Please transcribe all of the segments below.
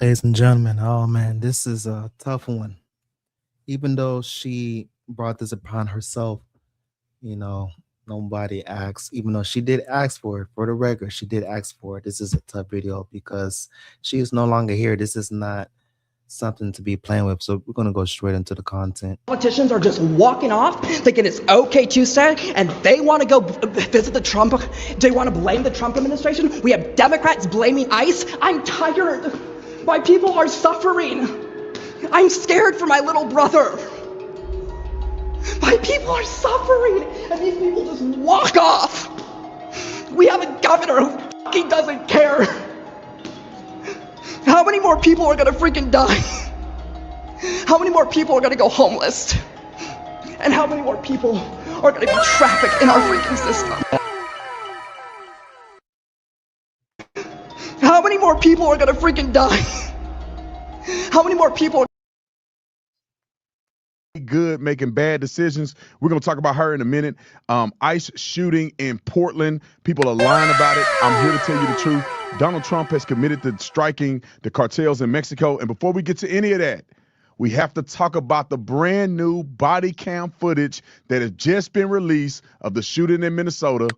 Ladies and gentlemen, oh man, this is a tough one. Even though she brought this upon herself, you know, nobody asked, even though she did ask for it, for the record, she did ask for it. This is a tough video because she is no longer here. This is not something to be playing with. So we're going to go straight into the content. Politicians are just walking off thinking it's okay Tuesday and they want to go visit the Trump, they want to blame the Trump administration. We have Democrats blaming ICE. I'm tired. My people are suffering. I'm scared for my little brother. My people are suffering and these people just walk off. We have a governor who fucking doesn't care. How many more people are gonna freaking die? How many more people are gonna go homeless? And how many more people are gonna be trafficked in our freaking system? How many more people are gonna freaking die? How many more people are good making bad decisions? We're going to talk about her in a minute. ICE shooting in Portland. People are lying about it. I'm here to tell you the truth. Donald Trump has committed to striking the cartels in Mexico. And before we get to any of that, we have to talk about the brand new body cam footage that has just been released of the shooting in Minnesota.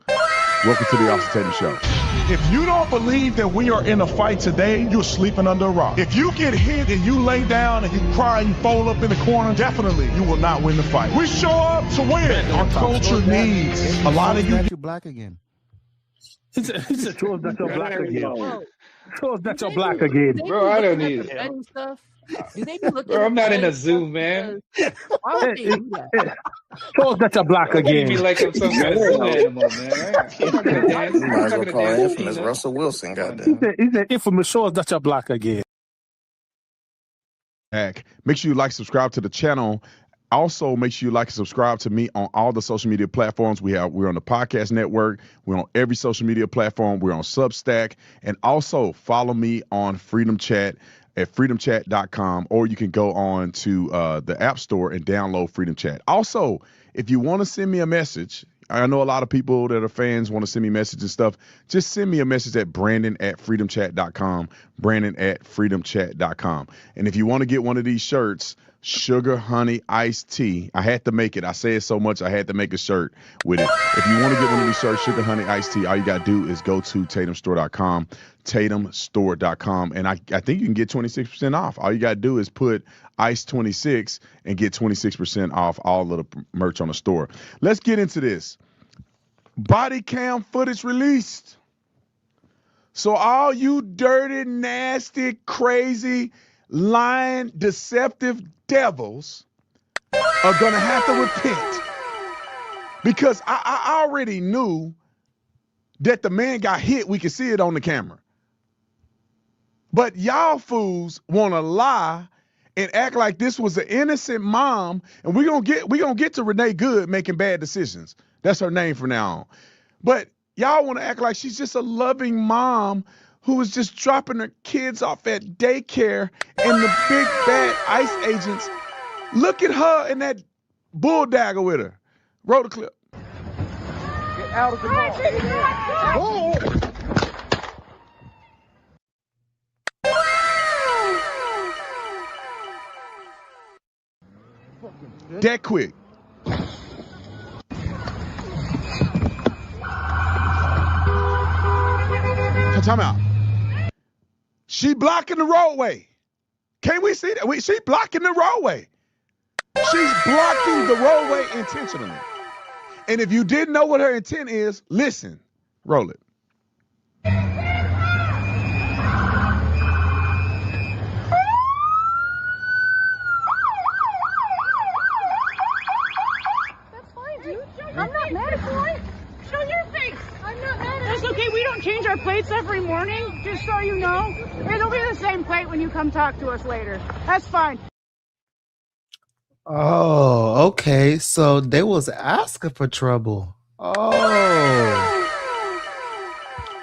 Welcome to the Austin Tatum Show. If you don't believe that we are in a fight today, you're sleeping under a rock. If you get hit and you lay down and you cry and you fold up in the corner, definitely you will not win the fight. We show up to win. Our culture needs a lot of you. You black again. He said, "Show us that you're black again. Show us that you're black again." Bro, I don't need it. And stuff. Do they be looking Bro, I'm not at in a that Zoom, stuff? man. Why would they do that? Show us that you're black Be again. like I'm some kind of Zoom animal, man. I'm not gonna dance. You might I'm as not well gonna call dance. infamous Russell Wilson, He goddamn. said, "Infamous, show us that you're black again." Make sure you like, subscribe to the channel. Also, make sure you like and subscribe to me on all the social media platforms. We're on the podcast network. We're on every social media platform. We're on Substack. And also follow me on Freedom Chat at freedomchat.com, or you can go on to the App Store and download Freedom Chat. Also, if you want to send me a message, I know a lot of people that are fans want to send me messages and stuff. Just send me a message at brandon@freedomchat.com, brandon@freedomchat.com. And if you want to get one of these shirts, Sugar Honey Iced Tea. I had to make it. I say it so much, I had to make a shirt with it. If you want to get one of these shirts, Sugar Honey Iced Tea, all you got to do is go to tatumstore.com, tatumstore.com, and I think you can get 26% off. All you got to do is put Ice 26 and get 26% off all of the merch on the store. Let's get into this. Body cam footage released. So all you dirty, nasty, crazy, lying, deceptive devils are going to have to repent, because I already knew that the man got hit. We could see it on the camera. But y'all fools want to lie and act like this was an innocent mom, and we're going to get to Renee Good making bad decisions. That's her name from now on. But y'all want to act like she's just a loving mom who was just dropping her kids off at daycare, and the big bad ICE agents, look at her and that bull dagger with her. Roll the clip. Get out of the mall. That quick. Time out. She blocking the roadway. Can we see that? She blocking the roadway. She's blocking the roadway intentionally. And if you didn't know what her intent is, listen. Roll it. That's fine, dude. I'm not mad at you. Show your face. I'm not mad at you. That's okay. We don't change our plates every morning, just so you know. It'll be the same plate when you come talk to us later. That's fine. Oh, okay. So they was asking for trouble. Oh.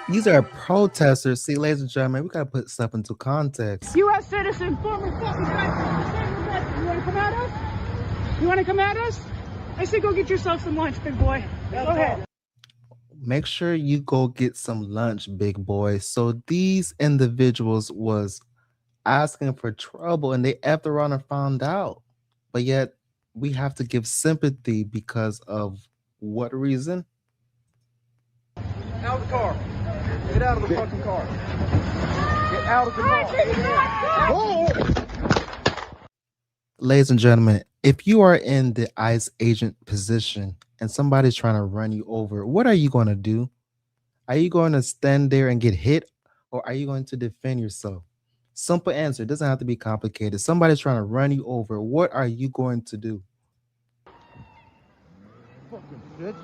These are protesters. See, ladies and gentlemen, we got to put stuff into context. U.S. citizen, former fucking president. You want to come at us? You want to come at us? I say go get yourself some lunch, big boy. Go ahead. Make sure you go get some lunch, big boy. So these individuals was asking for trouble and they effed around and found out. But yet we have to give sympathy because of what reason? Out of the car. Get out of the fucking car. Get out of the car. Ladies and gentlemen, if you are in the ICE agent position and somebody's trying to run you over, what are you going to do? Are you going to stand there and get hit, or are you going to defend yourself? Simple answer. It doesn't have to be complicated. Somebody's trying to run you over. What are you going to do? Fucking bitch.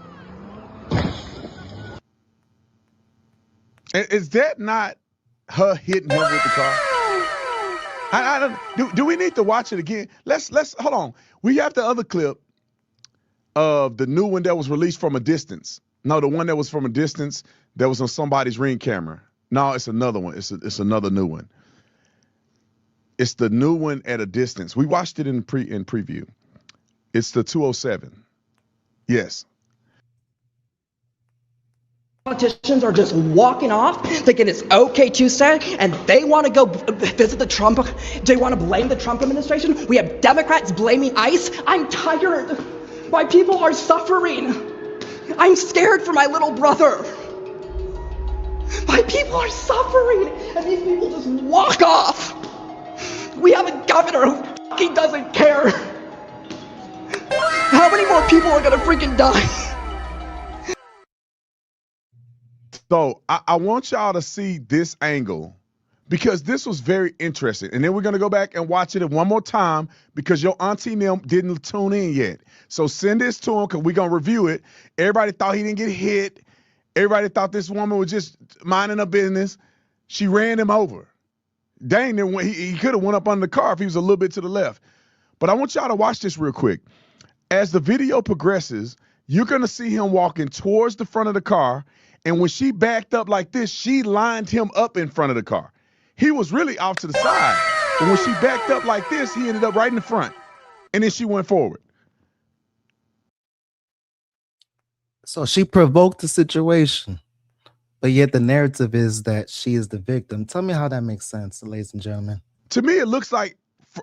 Is that not her hitting him with the car? I don't. Do we need to watch it again? Let's hold on. We have the other clip of the new one that was released from a distance. No, the one that was from a distance that was on somebody's Ring camera. No, it's another one. It's another new one. It's the new one at a distance. We watched it in preview. It's the 207. Yes. Politicians are just walking off thinking it's okay Tuesday and they want to go visit the Trump, they want to blame the Trump administration. We have Democrats blaming ICE. I'm tired. My people are suffering. I'm scared for my little brother. My people are suffering and these people just walk off. We have a governor who fucking doesn't care. How many more people are gonna freaking die? So I want y'all to see this angle because this was very interesting. And then we're going to go back and watch it one more time because your auntie and them didn't tune in yet. So send this to him because we're going to review it. Everybody thought he didn't get hit. Everybody thought this woman was just minding her business. She ran him over. Dang, he could have went up under the car if he was a little bit to the left. But I want y'all to watch this real quick. As the video progresses, you're going to see him walking towards the front of the car. And when she backed up like this, she lined him up in front of the car. He was really off to the side. But when she backed up like this, he ended up right in the front. And then she went forward. So she provoked the situation, but yet the narrative is that she is the victim. Tell me how that makes sense, ladies and gentlemen. To me, it looks like,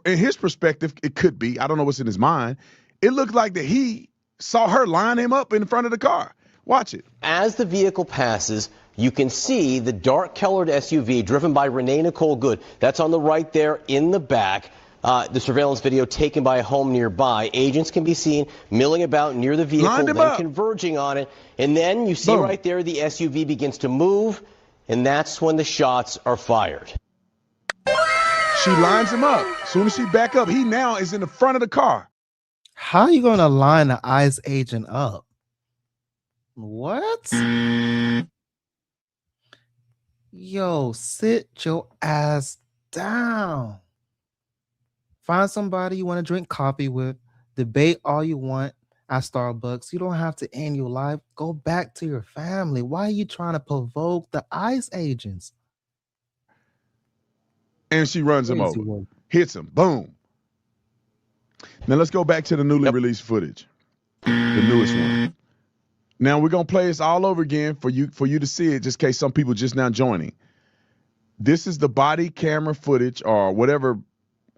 in his perspective, it could be. I don't know what's in his mind. It looked like that he saw her line him up in front of the car. Watch it. As the vehicle passes, you can see the dark-colored SUV driven by Renee Nicole Good. That's on the right there in the back. The surveillance video taken by a home nearby. Agents can be seen milling about near the vehicle, then converging on it. And then you see right there the SUV begins to move, and that's when the shots are fired. She lines him up. As soon as she back up, he now is in the front of the car. How are you going to line the ICE agent up? What? Yo, sit your ass down. Find somebody you want to drink coffee with. Debate all you want at Starbucks. You don't have to end your life. Go back to your family. Why are you trying to provoke the ICE agents? And she runs him over. Hits him. Boom. Now let's go back to the newly released footage. The newest one. Now we're gonna play this all over again for you to see it, just in case some people just now joining. This is the body camera footage or whatever.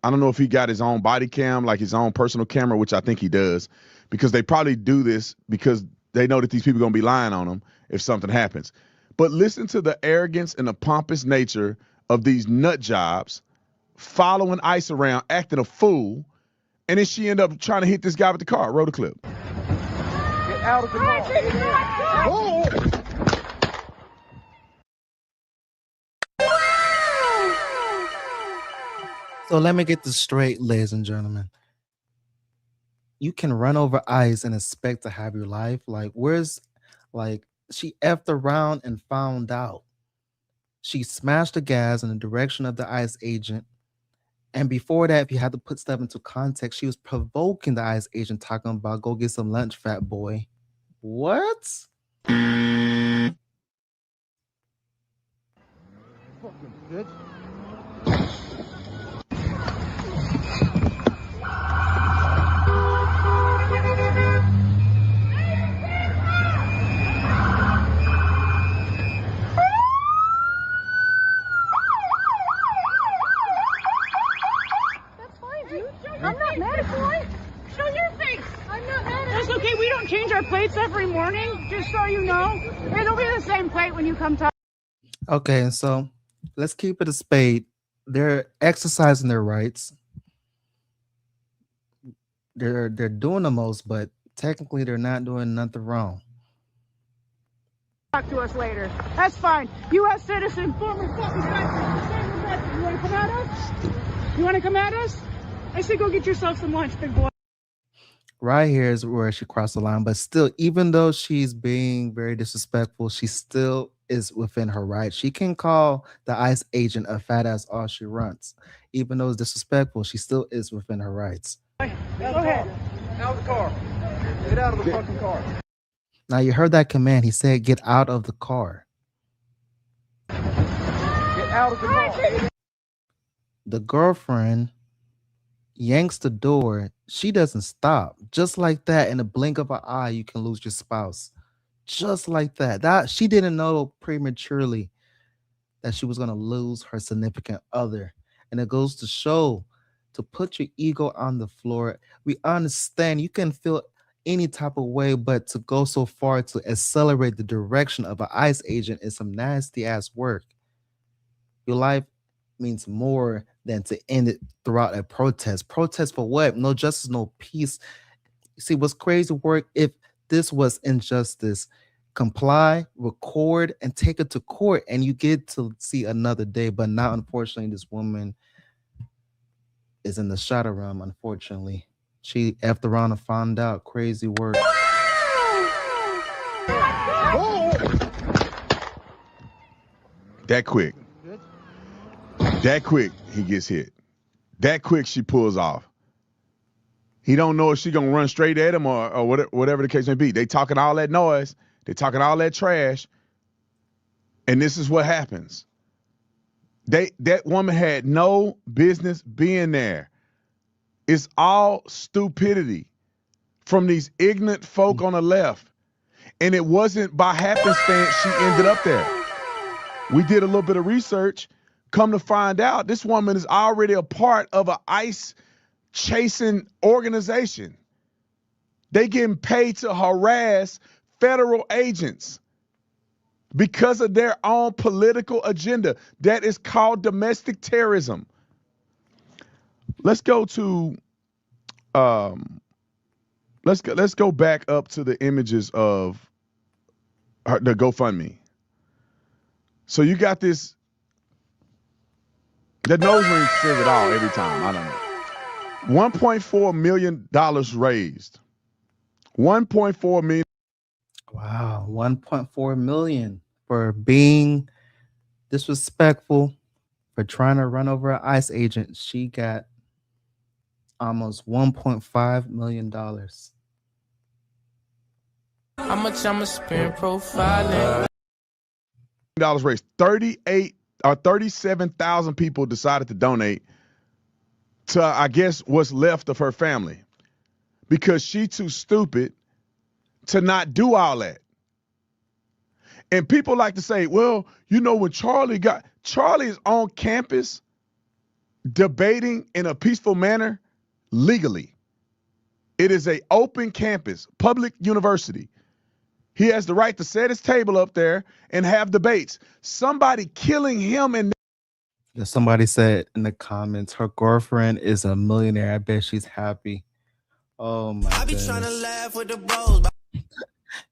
I don't know if he got his own body cam, like his own personal camera, which I think he does, because they probably do this because they know that these people are gonna be lying on them if something happens. But listen to the arrogance and the pompous nature of these nut jobs following ICE around, acting a fool, and then she ended up trying to hit this guy with the car. Roll the clip. Get out of the car. So let me get this straight, ladies and gentlemen. You can run over ICE and expect to have your life. Like, she effed around and found out. She smashed the gas in the direction of the ICE agent. And before that, if you had to put stuff into context, she was provoking the ICE agent, talking about go get some lunch, fat boy. What? Fucking bitch. don't change our plates every morning, just so you know. It'll be the same plate when you come talk. Okay, and so let's keep it a spade. They're exercising their rights. They're doing the most, but technically they're not doing nothing wrong. Talk to us later. That's fine. U.S. citizen, former fucking veteran. You want to come at us? You want to come at us? I say go get yourself some lunch, big boy. Right here is where she crossed the line, but still, even though she's being very disrespectful, she still is within her rights. She can call the ICE agent a fat ass all she wants. Even though it's disrespectful, she still is within her rights. Go ahead. Out of the car. Get out of the fucking car. Now you heard that command. He said, "Get out of the car." Get out of the car. The girlfriend yanks the door. She doesn't stop. Just like that, in a blink of an eye, you can lose your spouse. Just like that. That she didn't know prematurely that she was gonna lose her significant other. And it goes to show to put your ego on the floor. We understand you can feel any type of way, but to go so far to accelerate the direction of an ICE agent is some nasty ass work. Your life means more than to end it throughout a protest. Protest for what? No justice, no peace. See, what's crazy work if this was injustice? Comply, record, and take it to court, and you get to see another day. But now, unfortunately, this woman is in the shadow realm, unfortunately. She effed around and found out. Crazy work. That quick. That quick, he gets hit. That quick, she pulls off. He don't know if she gonna run straight at him or whatever the case may be. They talking all that noise. They talking all that trash. And this is what happens. That woman had no business being there. It's all stupidity from these ignorant folk on the left. And it wasn't by happenstance she ended up there. We did a little bit of research. Come to find out, this woman is already a part of an ICE chasing organization. They getting paid to harass federal agents because of their own political agenda. That is called domestic terrorism. Let's go to let's go back up to the images of the GoFundMe. So you got this. The nose ring says it all every time. I don't know. $1.4 million raised. 1.4 million. Wow, 1.4 million for being disrespectful, for trying to run over an ICE agent. She got almost $1.5 million. How much I'ma spend profiling? Raised 37,000 people decided to donate to, I guess, what's left of her family, because she too stupid to not do all that. And people like to say, well, you know, when Charlie is on campus debating in a peaceful manner legally. It is an open campus, public university. He has the right to set his table up there and have debates. Somebody killing him and Somebody said in the comments, her girlfriend is a millionaire. I bet she's happy. Oh my I be goodness. trying to laugh with the bros.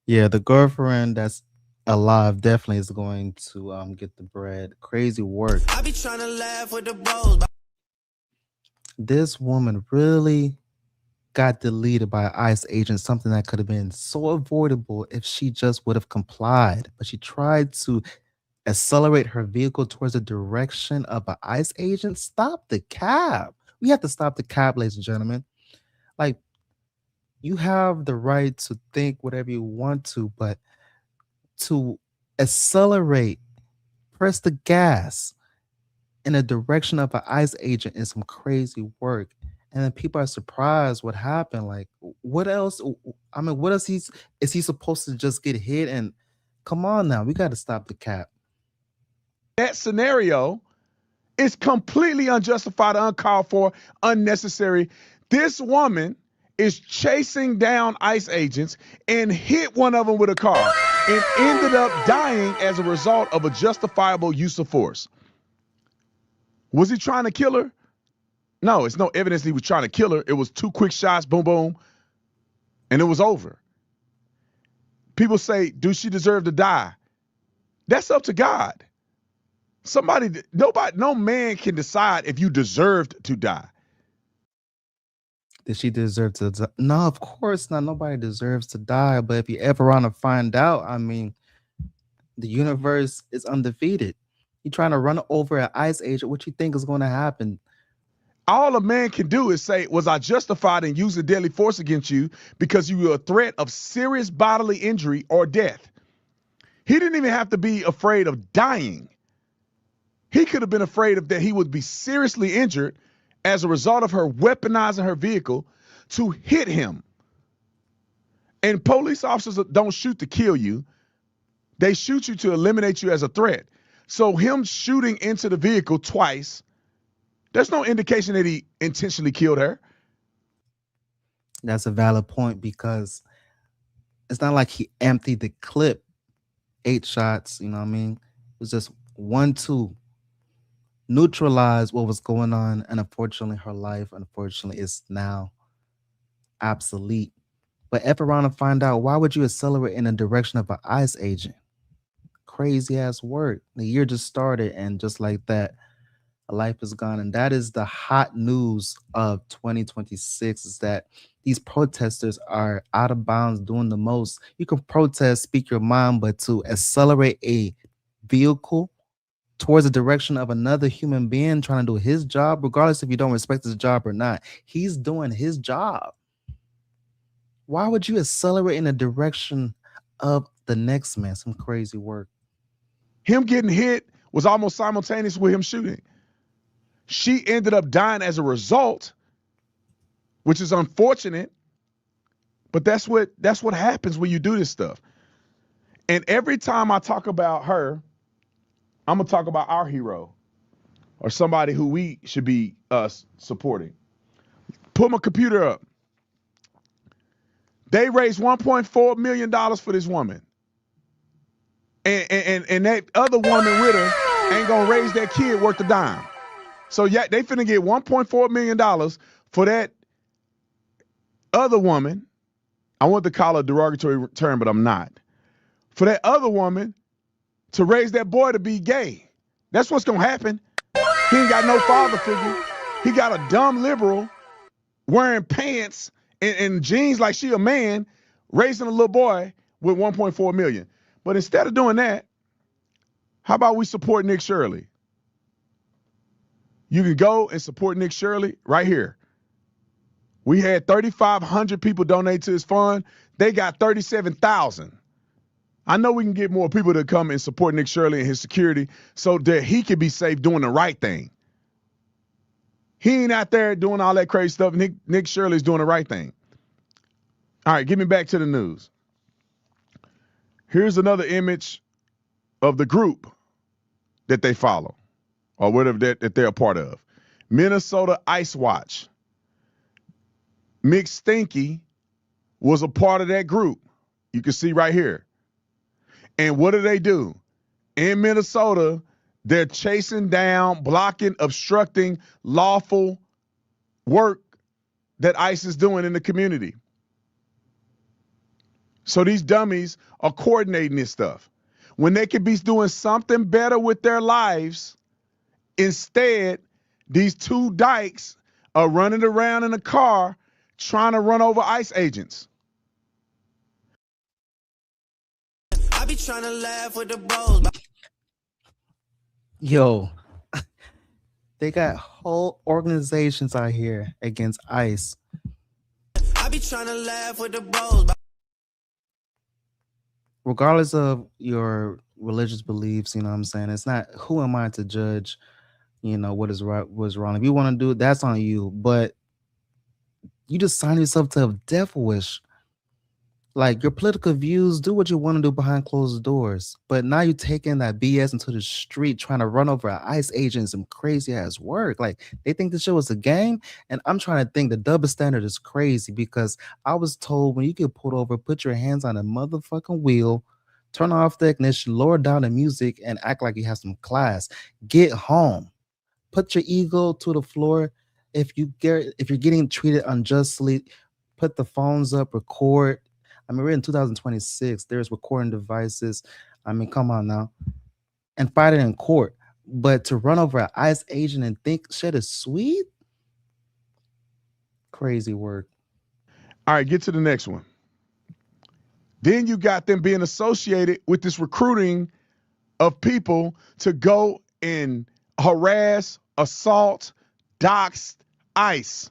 Yeah, the girlfriend that's alive definitely is going to get the bread. Crazy work. I be trying to laugh with the bros. This woman really got deleted by an ICE agent, something that could have been so avoidable if she just would have complied. But she tried to accelerate her vehicle towards the direction of an ICE agent. Stop the cab. We have to stop the cab, ladies and gentlemen. Like, you have the right to think whatever you want to, but to accelerate, press the gas in the direction of an ICE agent is some crazy work. And then people are surprised what happened. Like, what else? I mean, what else is he supposed to just get hit? And come on now, we got to stop the cap. that scenario is completely unjustified, uncalled for, unnecessary. This woman is chasing down ICE agents and hit one of them with a car and ended up dying as a result of a justifiable use of force. Was he trying to kill her? No, it's no evidence he was trying to kill her. It was 2 quick shots, boom, boom, and it was over. People say, do she deserve to die? That's up to God. No man can decide if you deserved to die. Did she deserve to die? No, of course not. Nobody deserves to die. But if you ever want to find out, I mean, the universe is undefeated. You trying to run over an ICE agent, what you think is going to happen? All a man can do is say, was I justified in using deadly force against you because you were a threat of serious bodily injury or death? He didn't even have to be afraid of dying. He could have been afraid of that he would be seriously injured as a result of her weaponizing her vehicle to hit him. And police officers don't shoot to kill you. They shoot you to eliminate you as a threat. So him shooting into the vehicle twice, there's no indication that he intentionally killed her. That's a valid point because it's not like he emptied the clip 8 shots, you know what I mean? It was just 1, 2, neutralize what was going on. And unfortunately, her life, is now obsolete. But if around to find out, why would you accelerate in the direction of an ICE agent? Crazy ass work. The year just started, and just like that, a life is gone. And that is the hot news of 2026, is that these protesters are out of bounds doing the most. You can protest, speak your mind, but to accelerate a vehicle towards the direction of another human being trying to do his job, regardless if you don't respect his job or not, he's doing his job. Why would you accelerate in the direction of the next man? Some crazy work. Him getting hit was almost simultaneous with him shooting. She ended up dying as a result, which is unfortunate, but that's what happens when you do this stuff. And every time I talk about her, I'm gonna talk about our hero or somebody who we should be supporting. Put my computer up. They raised $1.4 million for this woman. And that other woman with her ain't gonna raise that kid worth a dime. So yeah, they finna get $1.4 million for that other woman. I want to call her a derogatory term, but I'm not. For that other woman to raise that boy to be gay. That's what's gonna happen. He ain't got no father figure. He got a dumb liberal wearing pants and jeans like she a man, raising a little boy with 1.4 million. But instead of doing that, how about we support Nick Shirley? You can go and support Nick Shirley right here. We had 3,500 people donate to his fund. They got 37,000. I know we can get more people to come and support Nick Shirley and his security so that he can be safe doing the right thing. He ain't out there doing all that crazy stuff. Nick Shirley's doing the right thing. All right, get me back to the news. Here's another image of the group that they follow or whatever that they're a part of. Minnesota Ice Watch. Mick Stinky was a part of that group. You can see right here. And what do? In Minnesota, they're chasing down, blocking, obstructing lawful work that ICE is doing in the community. So these dummies are coordinating this stuff. When they could be doing something better with their lives, instead, these 2 dykes are running around in a car trying to run over ICE agents. I be trying to laugh with the bros. Yo, they got whole organizations out here against ICE. I be trying to laugh with the bros. Regardless of your religious beliefs, you know what I'm saying? It's not, who am I to judge, what is right, what's wrong. If you want to do it, that's on you. But you just sign yourself to a death wish Like your political views, do what you want to do behind closed doors. But now you're taking that BS into the street, trying to run over an ICE agent, some crazy ass work. Like they think this shit was a game, and I'm trying to think the double standard is crazy because I was told when you get pulled over, put your hands on a motherfucking wheel, turn off the ignition, lower down the music, and act like you have some class. Get home. Put your ego to the floor. If you're getting treated unjustly, put the phones up, record. I mean, we're in 2026. There's recording devices. I mean, come on now, and fight it in court. But to run over an ICE agent and think shit is sweet, crazy work. All right, get to the next one. Then you got them being associated with this recruiting of people to go and harass, assault, dox ICE.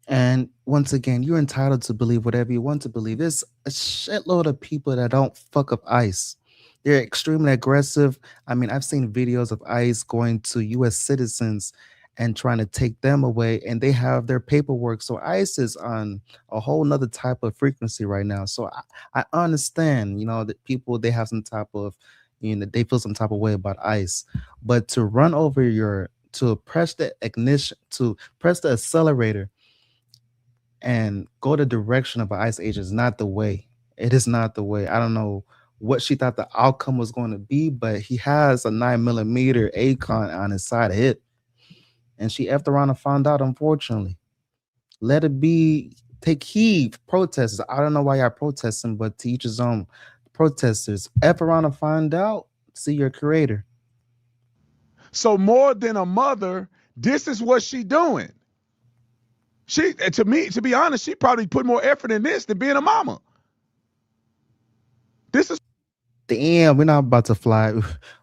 And once again, you're entitled to believe whatever you want to believe. There's a shitload of people that don't fuck up ICE. They're extremely aggressive. I mean, I've seen videos of ICE going to US citizens and trying to take them away, and they have their paperwork. So ICE is on a whole nother type of frequency right now. So I understand, that people they have some type of, they feel some type of way about ICE. But to run over to press the ignition, to press the accelerator and go the direction of an ICE agent is not the way. It is not the way. I don't know what she thought the outcome was going to be, but he has a 9mm ACON on his side hip. And she effed around and found out, unfortunately. Let it be. Take heed, protesters. I don't know why y'all protesting, but to each his own. Protesters, F around and find out. See your creator. So more than a mother, this is what she doing. She, to me, to be honest, she probably put more effort in this than being a mama. This is damn. We're not about to fly.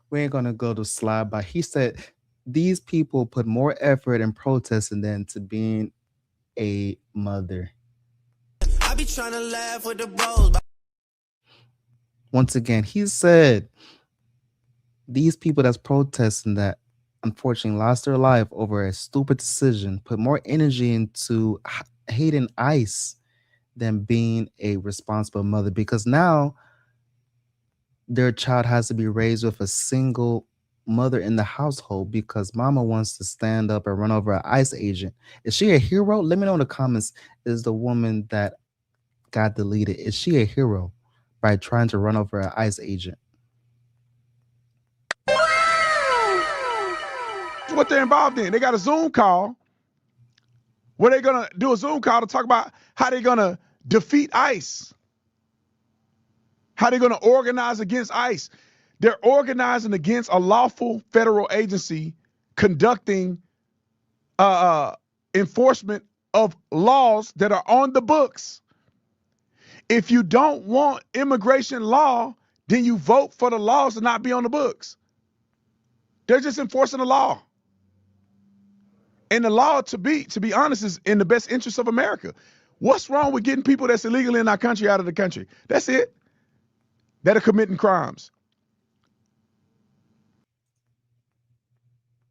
We ain't gonna go to slide by. He said these people put more effort in protesting than to being a mother. I be trying to laugh with the bros. Once again, he said these people that's protesting that unfortunately lost their life over a stupid decision put more energy into hating ICE than being a responsible mother, because now their child has to be raised with a single mother in the household because mama wants to stand up and run over an ICE agent. Is she a hero? Let me know in the comments. Is the woman that got deleted, is she a hero by trying to run over an ICE agent? what they're involved in. They got a Zoom call where they're going to do a Zoom call to talk about how they're going to defeat ICE, how they're going to organize against ICE. They're organizing against a lawful federal agency conducting enforcement of laws that are on the books. If you don't want immigration law, then you vote for the laws to not be on the books. They're just enforcing the law. And the law, to be honest, is in the best interest of America. What's wrong with getting people that's illegally in our country out of the country? That's it. That are committing crimes.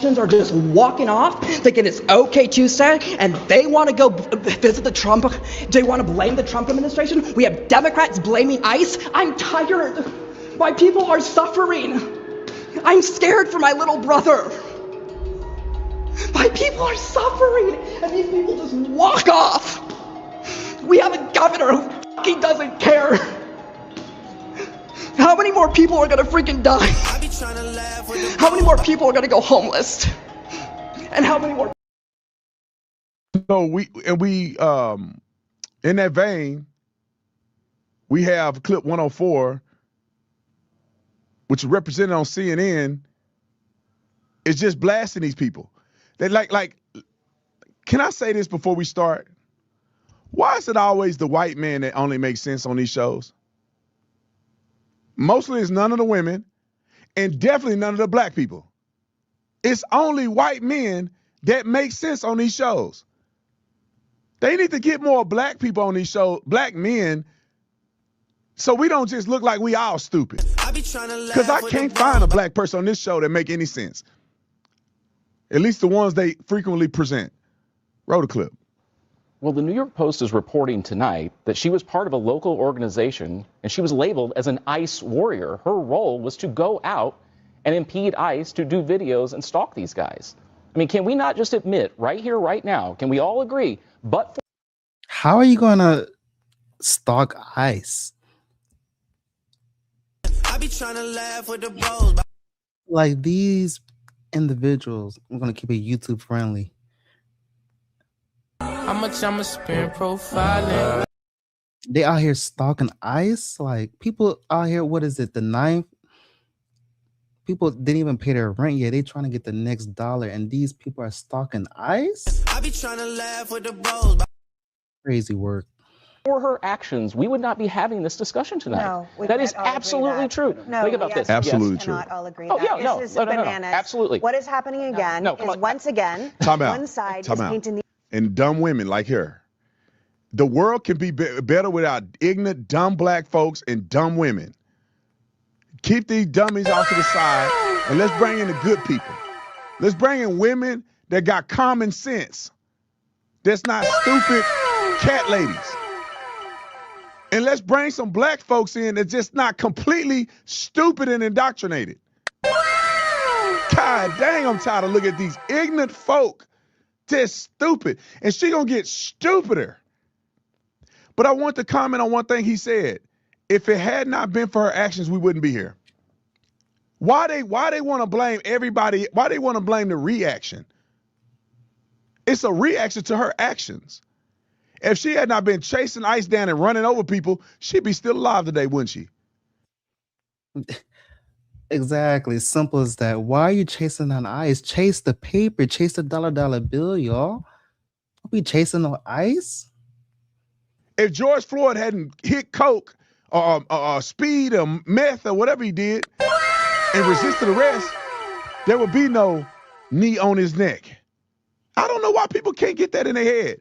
Are just walking off thinking it's okay Tuesday, and they want to go visit the Trump. They want to blame the Trump administration. We have Democrats blaming ICE. I'm tired. My people are suffering. I'm scared for my little brother. My people are suffering, and these people just walk off. We have a governor who fucking doesn't care. How many more people are gonna freaking die? How many more people are gonna go homeless? And how many more? So we in that vein, we have clip 104, which is represented on CNN, is just blasting these people. They like, can I say this before we start? Why is it always the white man that only makes sense on these shows? Mostly it's none of the women, and definitely none of the black people. It's only white men that make sense on these shows. They need to get more black people on these shows, black men, so we don't just look like we all stupid. Because I can't find a black person on this show that make any sense. At least the ones they frequently present. Roll the clip. Well, the New York Post is reporting tonight that she was part of a local organization and she was labeled as an ICE warrior. Her role was to go out and impede ICE to do videos and stalk these guys. I mean, can we not just admit right here, right now, can we all agree, but How are you going to stalk ICE? I be trying to laugh with the bros. Like these individuals, I'm going to keep it YouTube friendly. How much I'ma spend profiling? They out here stalking ICE. Like people out here, what is it, the 9th? People didn't even pay their rent yet. They trying to get the next dollar, and these people are stalking ICE? I be trying to laugh with the bros. Crazy work. for her actions, we would not be having this discussion tonight. No, we that is can't all agree absolutely that. true. No, Think about we this. Absolutely Yes. true. cannot all agree Oh, that. yeah, no, This is no, no, no, bananas. absolutely. What is happening again No, come is on. once again, Time out. one side Time is out. painting the And dumb women like her. The world can be better without ignorant, dumb black folks and dumb women. Keep these dummies off to the side, and let's bring in the good people. Let's bring in women that got common sense. That's not stupid cat ladies. And let's bring some black folks in that's just not completely stupid and indoctrinated. God dang, I'm tired of looking at these ignorant folk. Just stupid. And she gonna get stupider. But I want to comment on one thing he said. If it had not been for her actions, we wouldn't be here. Why they want to blame everybody? Why they want to blame the reaction? It's a reaction to her actions. If she had not been chasing ICE down and running over people, she'd be still alive today, wouldn't she? Exactly. Simple as that. Why are you chasing down ICE? Chase the paper. Chase the dollar bill, y'all. Don't be chasing no ICE. If George Floyd hadn't hit coke or speed or meth or whatever he did and resisted arrest, there would be no knee on his neck. I don't know why people can't get that in their head.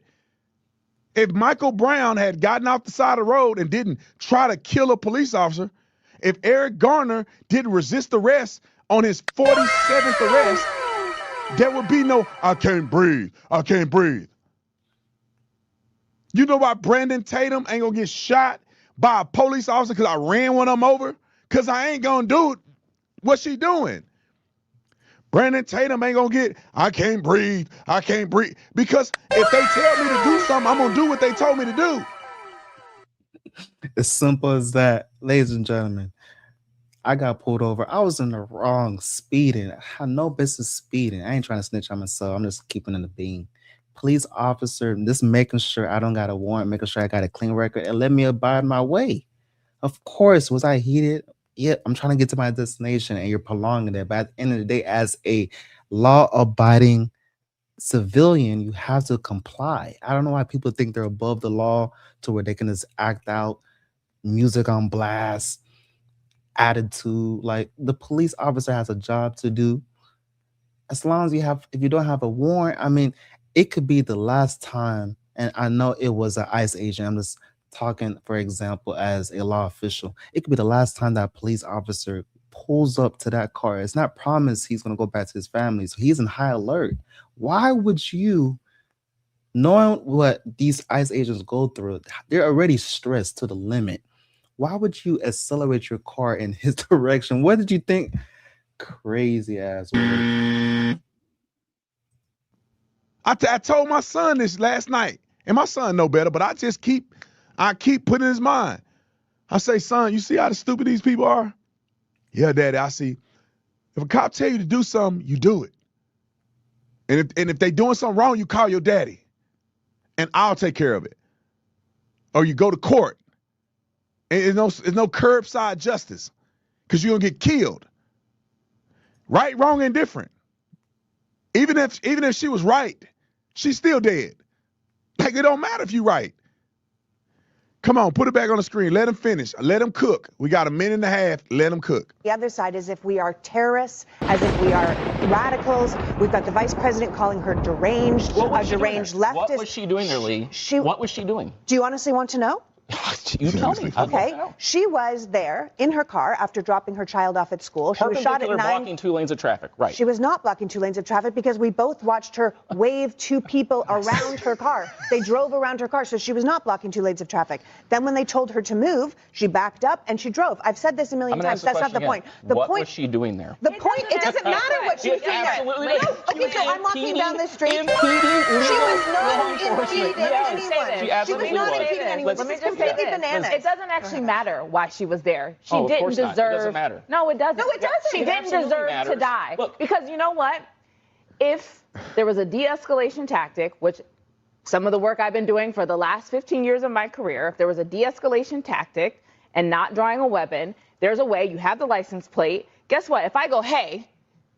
If Michael Brown had gotten off the side of the road and didn't try to kill a police officer, if Eric Garner didn't resist arrest on his 47th arrest, there would be no, I can't breathe, I can't breathe. You know why Brandon Tatum ain't gonna get shot by a police officer because I ran one of them over? Because I ain't gonna do it. What's she doing? Brandon Tatum ain't gonna get, I can't breathe, I can't breathe. Because if they tell me to do something, I'm gonna do what they told me to do. As simple as that. Ladies and gentlemen, I got pulled over. I was in the wrong speeding. I had no business speeding. I ain't trying to snitch on myself. I'm just keeping in the beam. Police officer, just making sure I don't got a warrant, making sure I got a clean record, and let me abide my way. Of course, was I heated? Yeah, I'm trying to get to my destination, and you're prolonging it. But at the end of the day, as a law-abiding civilian, you have to comply. I don't know why people think they're above the law to where they can just act out, music on blast, attitude. Like the police officer has a job to do. As long as if you don't have a warrant, I mean, it could be the last time, and I know it was an ICE agent. I'm just talking, for example, as a law official. It could be the last time that police officer pulls up to that car. It's not promised he's going to go back to his family, so he's in high alert. Why would you, knowing what these ICE agents go through, they're already stressed to the limit. Why would you accelerate your car in his direction? What did you think? Crazy ass word. I told my son this last night, and my son know better, but I keep putting in his mind. I say, son, you see how stupid these people are? Yeah, Daddy, I see. If a cop tell you to do something, you do it. And if they doing something wrong, you call your daddy, and I'll take care of it. Or you go to court. And there's no curbside justice, because you're gonna get killed. Right, wrong, and different. Even if she was right, she's still dead. Like, it don't matter if you're right. Come on, put it back on the screen. Let him finish. Let him cook. We got a minute and a half. Let him cook. The other side as if we are terrorists, as if we are radicals. We've got the vice president calling her deranged, a deranged leftist. What was she doing there, Lee? What was she doing? Do you honestly want to know? You tell me. Okay, she was there in her car after dropping her child off at school. She was shot at 9. Blocking 2 lanes of traffic, right? She was not blocking 2 lanes of traffic because we both watched her wave 2 people around her car. They drove around her car, so she was not blocking 2 lanes of traffic. Then when they told her to move, she backed up and she drove. I've said this a million times. That's not the point. What was she doing there? The point, it doesn't matter what she was doing there. Okay, so I'm walking down the street. She was not impeding anyone. She was not impeding anyone. Let me This is just say completely this. bananas. It doesn't actually matter why she was there. She Of didn't course not. deserve. It doesn't matter. No, it doesn't. No, it doesn't. She It didn't absolutely deserve matters. to die. Look. Because you know what? If there was a de-escalation tactic, which some of the work I've been doing for the last 15 years of my career, if there was a de-escalation tactic and not drawing a weapon, there's a way. You have the license plate. Guess what? If I go, hey,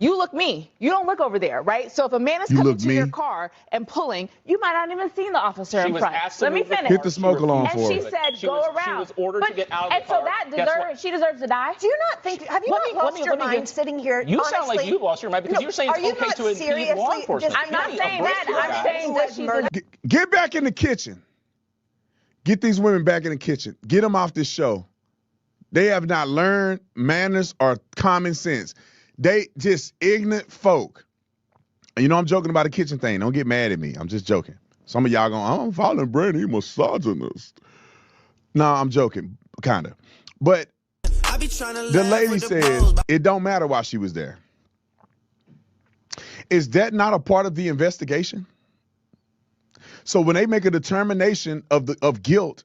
you look me. You don't look over there, right? So if a man is coming to your car and pulling, you might not even see the officer in front. Let me finish. Hit the smoke alarm and for she her. said, go around. She was ordered to get out of the and car. so that Guess what? she deserves to die. Do you not think, have you not lost your mind sitting here? You sound like honestly? you've lost your mind because No, you're saying are it's you okay not to impede law seriously enforcement. just- I'm not Penny, saying a that. bracelet, I'm guys. saying that she's a Get back in the kitchen. Get these women back in the kitchen. Get them off this show. They have not learned manners or common sense. They just ignorant folk. You know I'm joking about the kitchen thing. Don't get mad at me. I'm just joking. Some of y'all going, I'm following Brandon, he misogynist. No, I'm joking, kind of. But the lady says it don't matter why she was there. Is that not a part of the investigation? So when they make a determination of guilt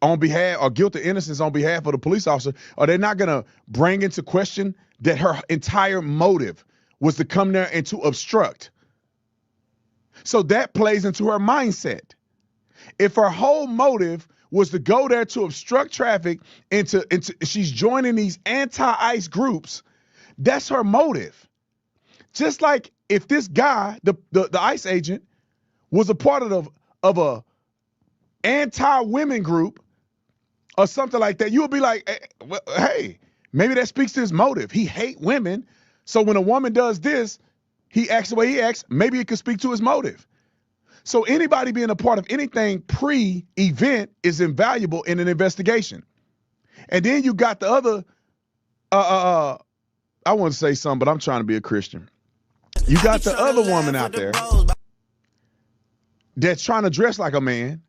on behalf, or guilt or innocence on behalf of the police officer, are they not going to bring into question that her entire motive was to come there and to obstruct? So that plays into her mindset. If her whole motive was to go there to obstruct traffic and she's joining these anti-ICE groups, that's her motive. Just like if this guy, the ICE agent, was a part of a anti-women group or something like that, you would be like, hey, maybe that speaks to his motive. He hate women. So when a woman does this, he acts the way he acts, maybe it could speak to his motive. So anybody being a part of anything pre-event is invaluable in an investigation. And then you got the other, I want to say something, but I'm trying to be a Christian. You got the other woman out there that's trying to dress like a man,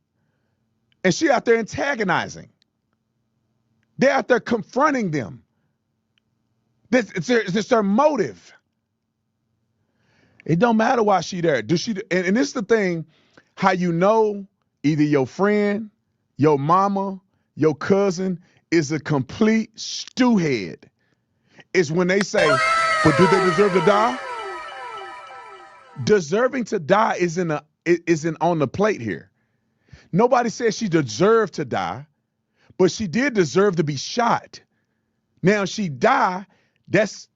and she out there antagonizing. They're out there confronting them. It's their motive. It don't matter why she there. And this is the thing, how you know either your friend, your mama, your cousin is a complete stewhead. It's when they say, but do they deserve to die? Deserving to die isn't on the plate here. Nobody says she deserved to die, but she did deserve to be shot. Now she died, that's,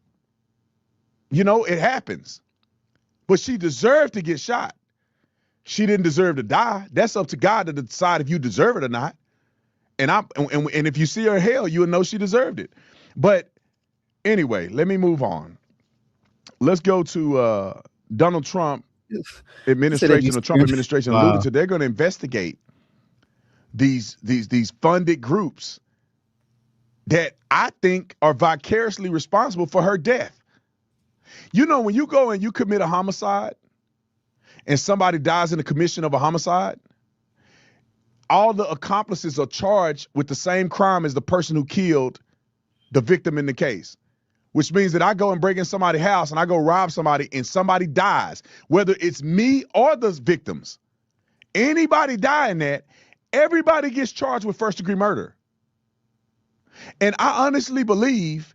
it happens. But she deserved to get shot. She didn't deserve to die. That's up to God to decide if you deserve it or not. And if you see her in hell, you'll know she deserved it. But anyway, let me move on. Let's go to Donald Trump administration, or Trump administration alluded to. They're going to investigate these funded groups that I think are vicariously responsible for her death. You know, when you go and you commit a homicide and somebody dies in the commission of a homicide, all the accomplices are charged with the same crime as the person who killed the victim in the case, which means that I go and break in somebody's house and I go rob somebody and somebody dies, whether it's me or the victims. Anybody die in that, everybody gets charged with first-degree murder. And I honestly believe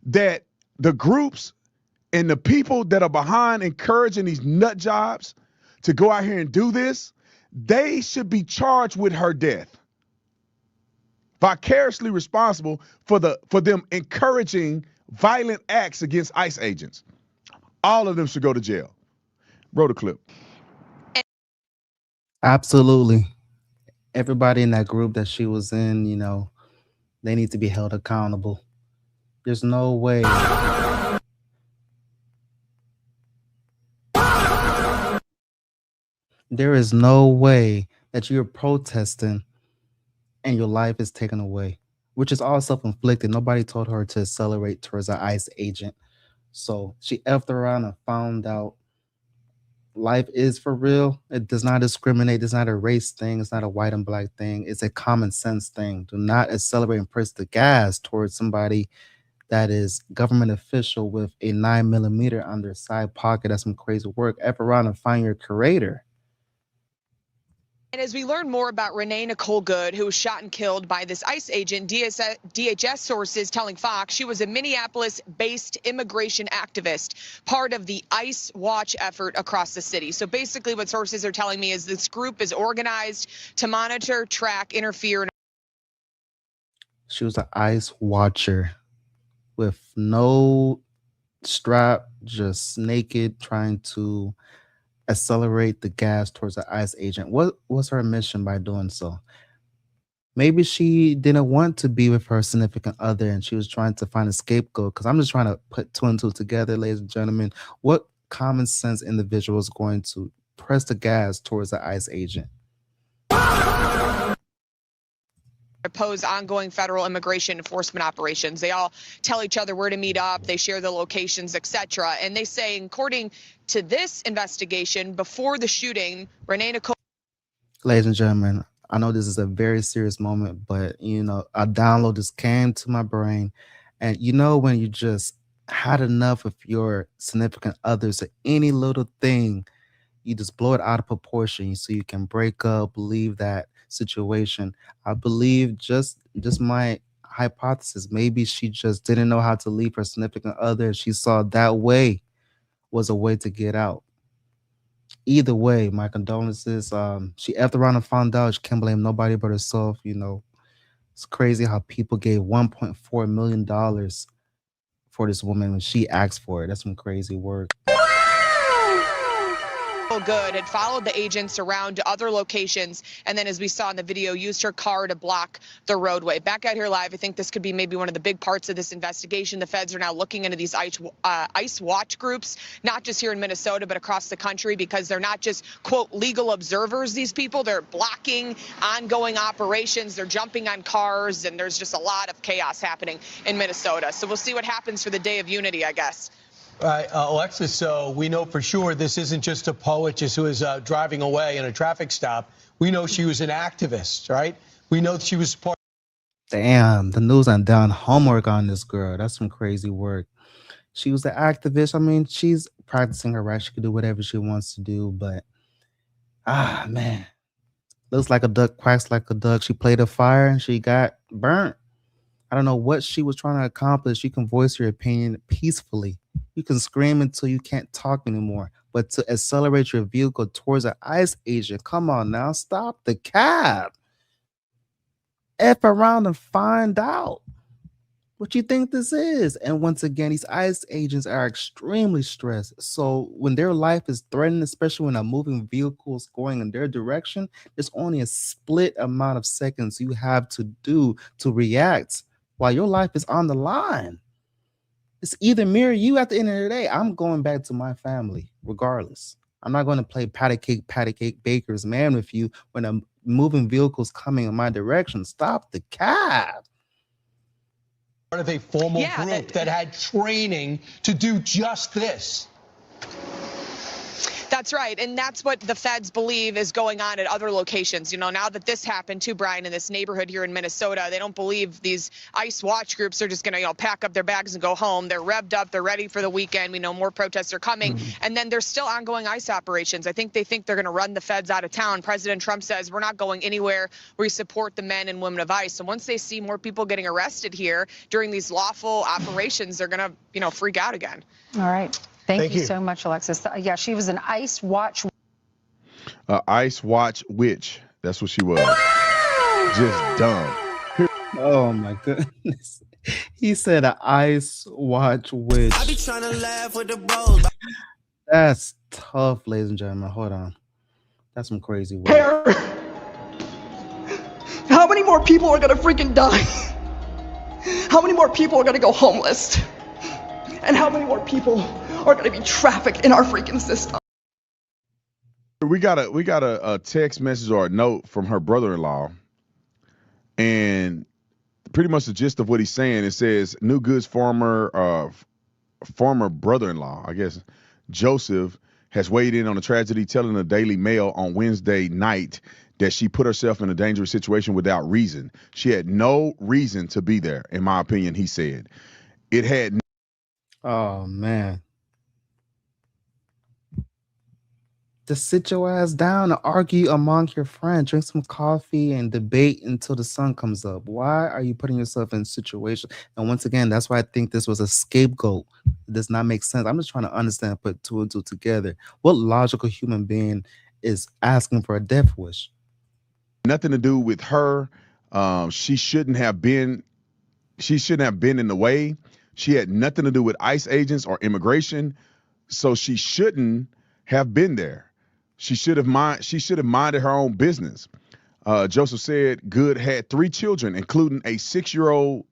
that the groups and the people that are behind encouraging these nut jobs to go out here and do this, they should be charged with her death. Vicariously responsible for them encouraging violent acts against ICE agents. All of them should go to jail. Roll the clip. Absolutely. Everybody in that group that she was in, they need to be held accountable. There's no way. There is no way that you're protesting and your life is taken away, which is all self-inflicted. Nobody told her to accelerate towards an ICE agent. So she effed around and found out life is for real. It does not discriminate. It's not a race thing. It's not a white and black thing. It's a common sense thing. Do not accelerate and press the gas towards somebody that is government official with a 9mm on their side pocket. That's some crazy work. F around and find your creator. And as we learn more about Renee Nicole Good, who was shot and killed by this ICE agent, DHS sources telling Fox she was a Minneapolis-based immigration activist, part of the ICE Watch effort across the city. So basically what sources are telling me is this group is organized to monitor, track, interfere. She was an ICE watcher with no strap, just naked, trying to accelerate the gas towards the ICE agent. What was her mission by doing so? Maybe she didn't want to be with her significant other and she was trying to find a scapegoat. Because I'm just trying to put two and two together, ladies and gentlemen. What common sense individual is going to press the gas towards the ICE agent? Oppose ongoing federal immigration enforcement operations. They all tell each other where to meet up. They share the locations, etc. And they say, according to this investigation, before the shooting, Renee Nicole. Ladies and gentlemen, I know this is a very serious moment, but a download just came to my brain. And when you just had enough of your significant others or any little thing, you just blow it out of proportion so you can break up, leave that situation. I believe just my hypothesis, maybe she just didn't know how to leave her significant other. She saw that way was a way to get out. Either way, my condolences. She effed around and found out. She can't blame nobody but herself. It's crazy how people gave $1.4 million for this woman when she asked for it. That's some crazy work. Good had followed the agents around to other locations, and then, as we saw in the video, used her car to block the roadway. Back out here live, I think this could be maybe one of the big parts of this investigation. The feds are now looking into these ICE watch groups, not just here in Minnesota, but across the country, because they're not just, quote, legal observers, these people. They're blocking ongoing operations. They're jumping on cars, and there's just a lot of chaos happening in Minnesota. So we'll see what happens for the Day of Unity, I guess. Right, Alexis, so we know for sure this isn't just a poet just who is driving away in a traffic stop. We know she was an activist, right? We know she was part. Damn, the news and done homework on this girl. That's some crazy work. She was an activist. I mean, she's practicing her right. She can do whatever she wants to do, but man, looks like a duck, quacks like a duck. She played a fire and she got burnt. I don't know what she was trying to accomplish. You can voice your opinion peacefully. You can scream until you can't talk anymore. But to accelerate your vehicle towards an ICE agent, come on now, stop the cab. F around and find out what you think this is. And once again, these ICE agents are extremely stressed. So when their life is threatened, especially when a moving vehicle is going in their direction, there's only a split amount of seconds you have to do to react while your life is on the line. It's either me or you at the end of the day. I'm going back to my family, regardless. I'm not going to play patty cake baker's man with you when a moving vehicle's coming in my direction. Stop the cab. Part of a formal group that had training to do just this. That's right. And that's what the feds believe is going on at other locations. Now that this happened too, Brian, in this neighborhood here in Minnesota, they don't believe these ICE watch groups are just going to, pack up their bags and go home. They're revved up. They're ready for the weekend. We know more protests are coming. And then there's still ongoing ICE operations. I think they think they're going to run the feds out of town. President Trump says we're not going anywhere. We support the men and women of ICE. And once they see more people getting arrested here during these lawful operations, they're going to, freak out again. All right. Thank you so much, Alexis. Yeah, she was an ICE watch. ICE watch witch. That's what she was. Just dumb. Oh my goodness. He said an ICE watch witch. I be trying to laugh with the bros. That's tough, ladies and gentlemen. Hold on. That's some crazy work. How many more people are gonna freaking die? How many more people are gonna go homeless? And how many more people are going to be trafficked in our freaking system? We got a text message or a note from her brother-in-law. And pretty much the gist of what he's saying, it says Newgood's former brother-in-law, I guess, Joseph, has weighed in on the tragedy, telling the Daily Mail on Wednesday night that she put herself in a dangerous situation without reason. She had no reason to be there, in my opinion, he said. It had. Oh man. Just sit your ass down and argue among your friends, drink some coffee and debate until the sun comes up. Why are you putting yourself in situation? And once again, that's why I think this was a scapegoat. It does not make sense. I'm just trying to understand, put two and two together. What logical human being is asking for a death wish? Nothing to do with her. She shouldn't have been in the way. She had nothing to do with ICE agents or immigration. So she shouldn't have been there. She should have minded her own business. Joseph said Good had 3 children, including a 6-year-old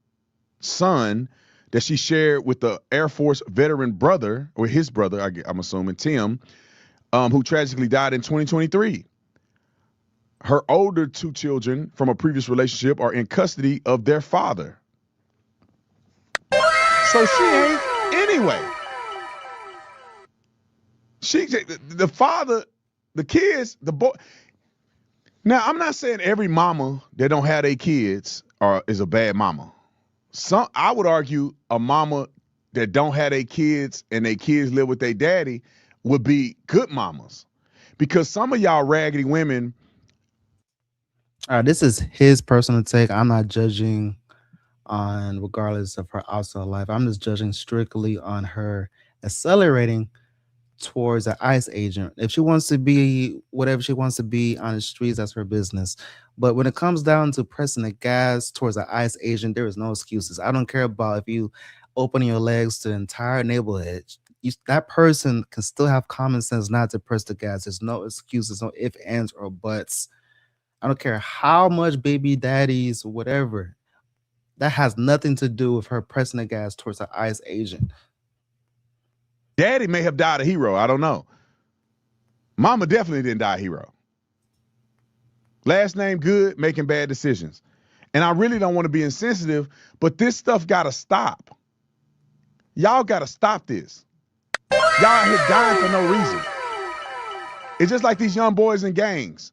son that she shared with the Air Force veteran brother, or his brother, I'm assuming, Tim, who tragically died in 2023. Her older 2 children from a previous relationship are in custody of their father. So she ain't anyway. The father, the kids, the boy. Now, I'm not saying every mama that don't have their kids is a bad mama. I would argue a mama that don't have their kids and their kids live with their daddy would be good mamas. Because some of y'all raggedy women. This is his personal take. I'm not judging on regardless of her outside life. I'm just judging strictly on her accelerating towards an ICE agent. If she wants to be whatever she wants to be on the streets, that's her business. But when it comes down to pressing the gas towards an ICE agent, there is no excuses. I don't care about if you open your legs to the entire neighborhood. That person can still have common sense not to press the gas. There's no excuses, no ifs, ands, or buts. I don't care how much baby daddies, whatever. That has nothing to do with her pressing the gas towards an ICE agent. Daddy may have died a hero. I don't know. Mama definitely didn't die a hero. Last name Good, making bad decisions. And I really don't want to be insensitive, but this stuff got to stop. Y'all got to stop this. Y'all out here dying for no reason. It's just like these young boys in gangs.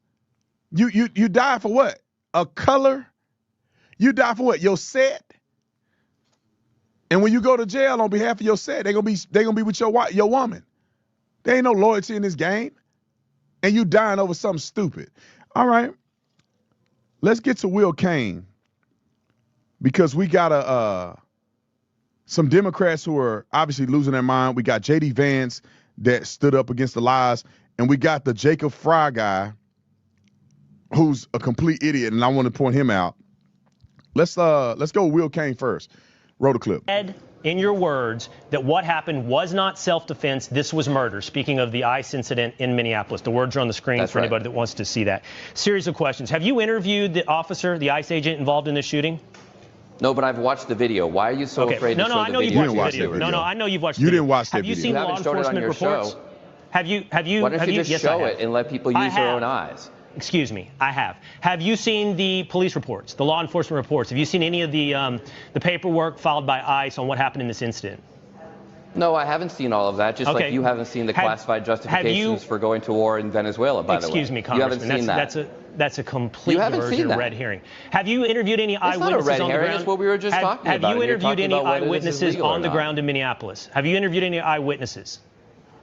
You die for what? A color? You die for what? Your set? And when you go to jail on behalf of your set, they're gonna be with your woman. There ain't no loyalty in this game. And you dying over something stupid. All right. Let's get to Will Cain. Because we got some Democrats who are obviously losing their mind. We got J.D. Vance that stood up against the lies. And we got the Jacob Fry guy who's a complete idiot, and I want to point him out. Let's go with Will Cain first. Roll the clip. In your words, that what happened was not self-defense, this was murder. Speaking of the ICE incident in Minneapolis. The words are on the screen for anybody that wants to see that. Series of questions. Have you interviewed the officer, the ICE agent involved in this shooting? No, but I've watched the video. Why are you so afraid to show the video? No, I know you've watched the video. No, I know you've watched the video. You didn't watch that video. Have you seen you law enforcement reports? Show. Have you? Why don't you just show it and let people use their own eyes? Excuse me, I have. Have you seen the police reports, the law enforcement reports? Have you seen any of the paperwork filed by ICE on what happened in this incident? No, I haven't seen all of that, just like you haven't seen the classified justifications for going to war in Venezuela, by the way. Excuse me, Congressman. You haven't seen that. That's a complete diversion, a red herring. Have you interviewed any eyewitnesses on the ground? That's what we were just talking about. Have you interviewed any eyewitnesses on the ground in Minneapolis? Have you interviewed any eyewitnesses?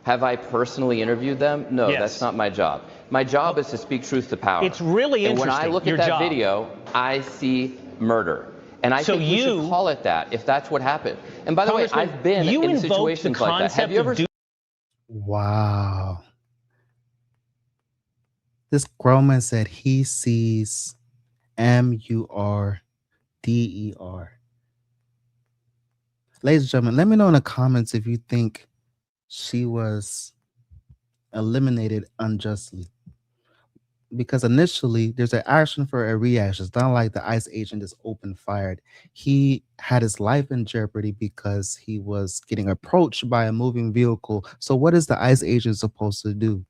Have I personally interviewed them? No, that's not my job. My job is to speak truth to power. It's really interesting. And when I look at that video, I see murder. And I think we should call it that if that's what happened. And by the way, I've been in situations like that. Have you ever? Wow. This grown man said he sees MURDER. Ladies and gentlemen, let me know in the comments if you think she was eliminated unjustly. Because initially there's an action for a reaction. It's not like the ICE agent is open fired. He had his life in jeopardy because he was getting approached by a moving vehicle. So what is the ICE agent supposed to do?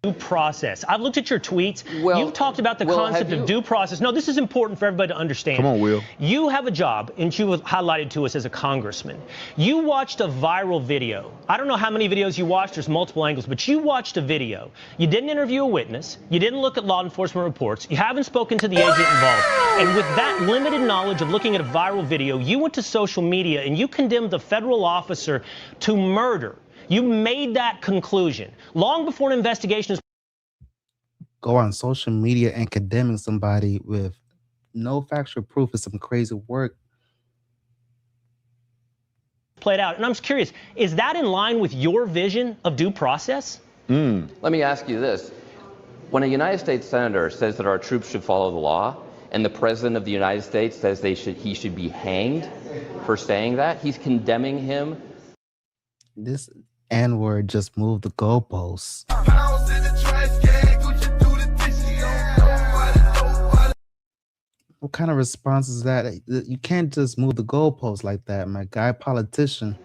Due process. I've looked at your tweets. Well, You've talked about the concept of due process. No, this is important for everybody to understand. Come on, Will. You have a job, and you was highlighted to us as a congressman. You watched a viral video. I don't know how many videos you watched. There's multiple angles, but you watched a video. You didn't interview a witness. You didn't look at law enforcement reports. You haven't spoken to the agent involved. And with that limited knowledge of looking at a viral video, you went to social media and you condemned the federal officer to murder. You made that conclusion long before an investigation is Go on social media and condemning somebody with no factual proof is some crazy work. played out. And I'm just curious, is that in line with your vision of due process? Let me ask you this. When a United States senator says that our troops should follow the law, and the president of the United States says he should be hanged for saying that, he's condemning him. This N-word just moved the goalposts. What kind of response is that? You can't just move the goalposts like that, my guy, politician.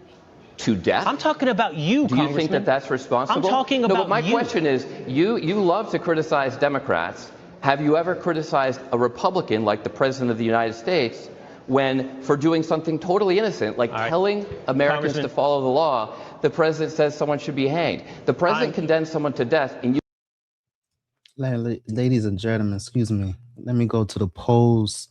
To death? I'm talking about you, Do you think that that's responsible? I'm talking about No, but my you. question is, you love to criticize Democrats. Have you ever criticized a Republican like the President of the United States for doing something totally innocent, like telling Americans to follow the law? The President says someone should be hanged. The President condemns someone to death, and you... Ladies and gentlemen, excuse me. Let me go to the polls.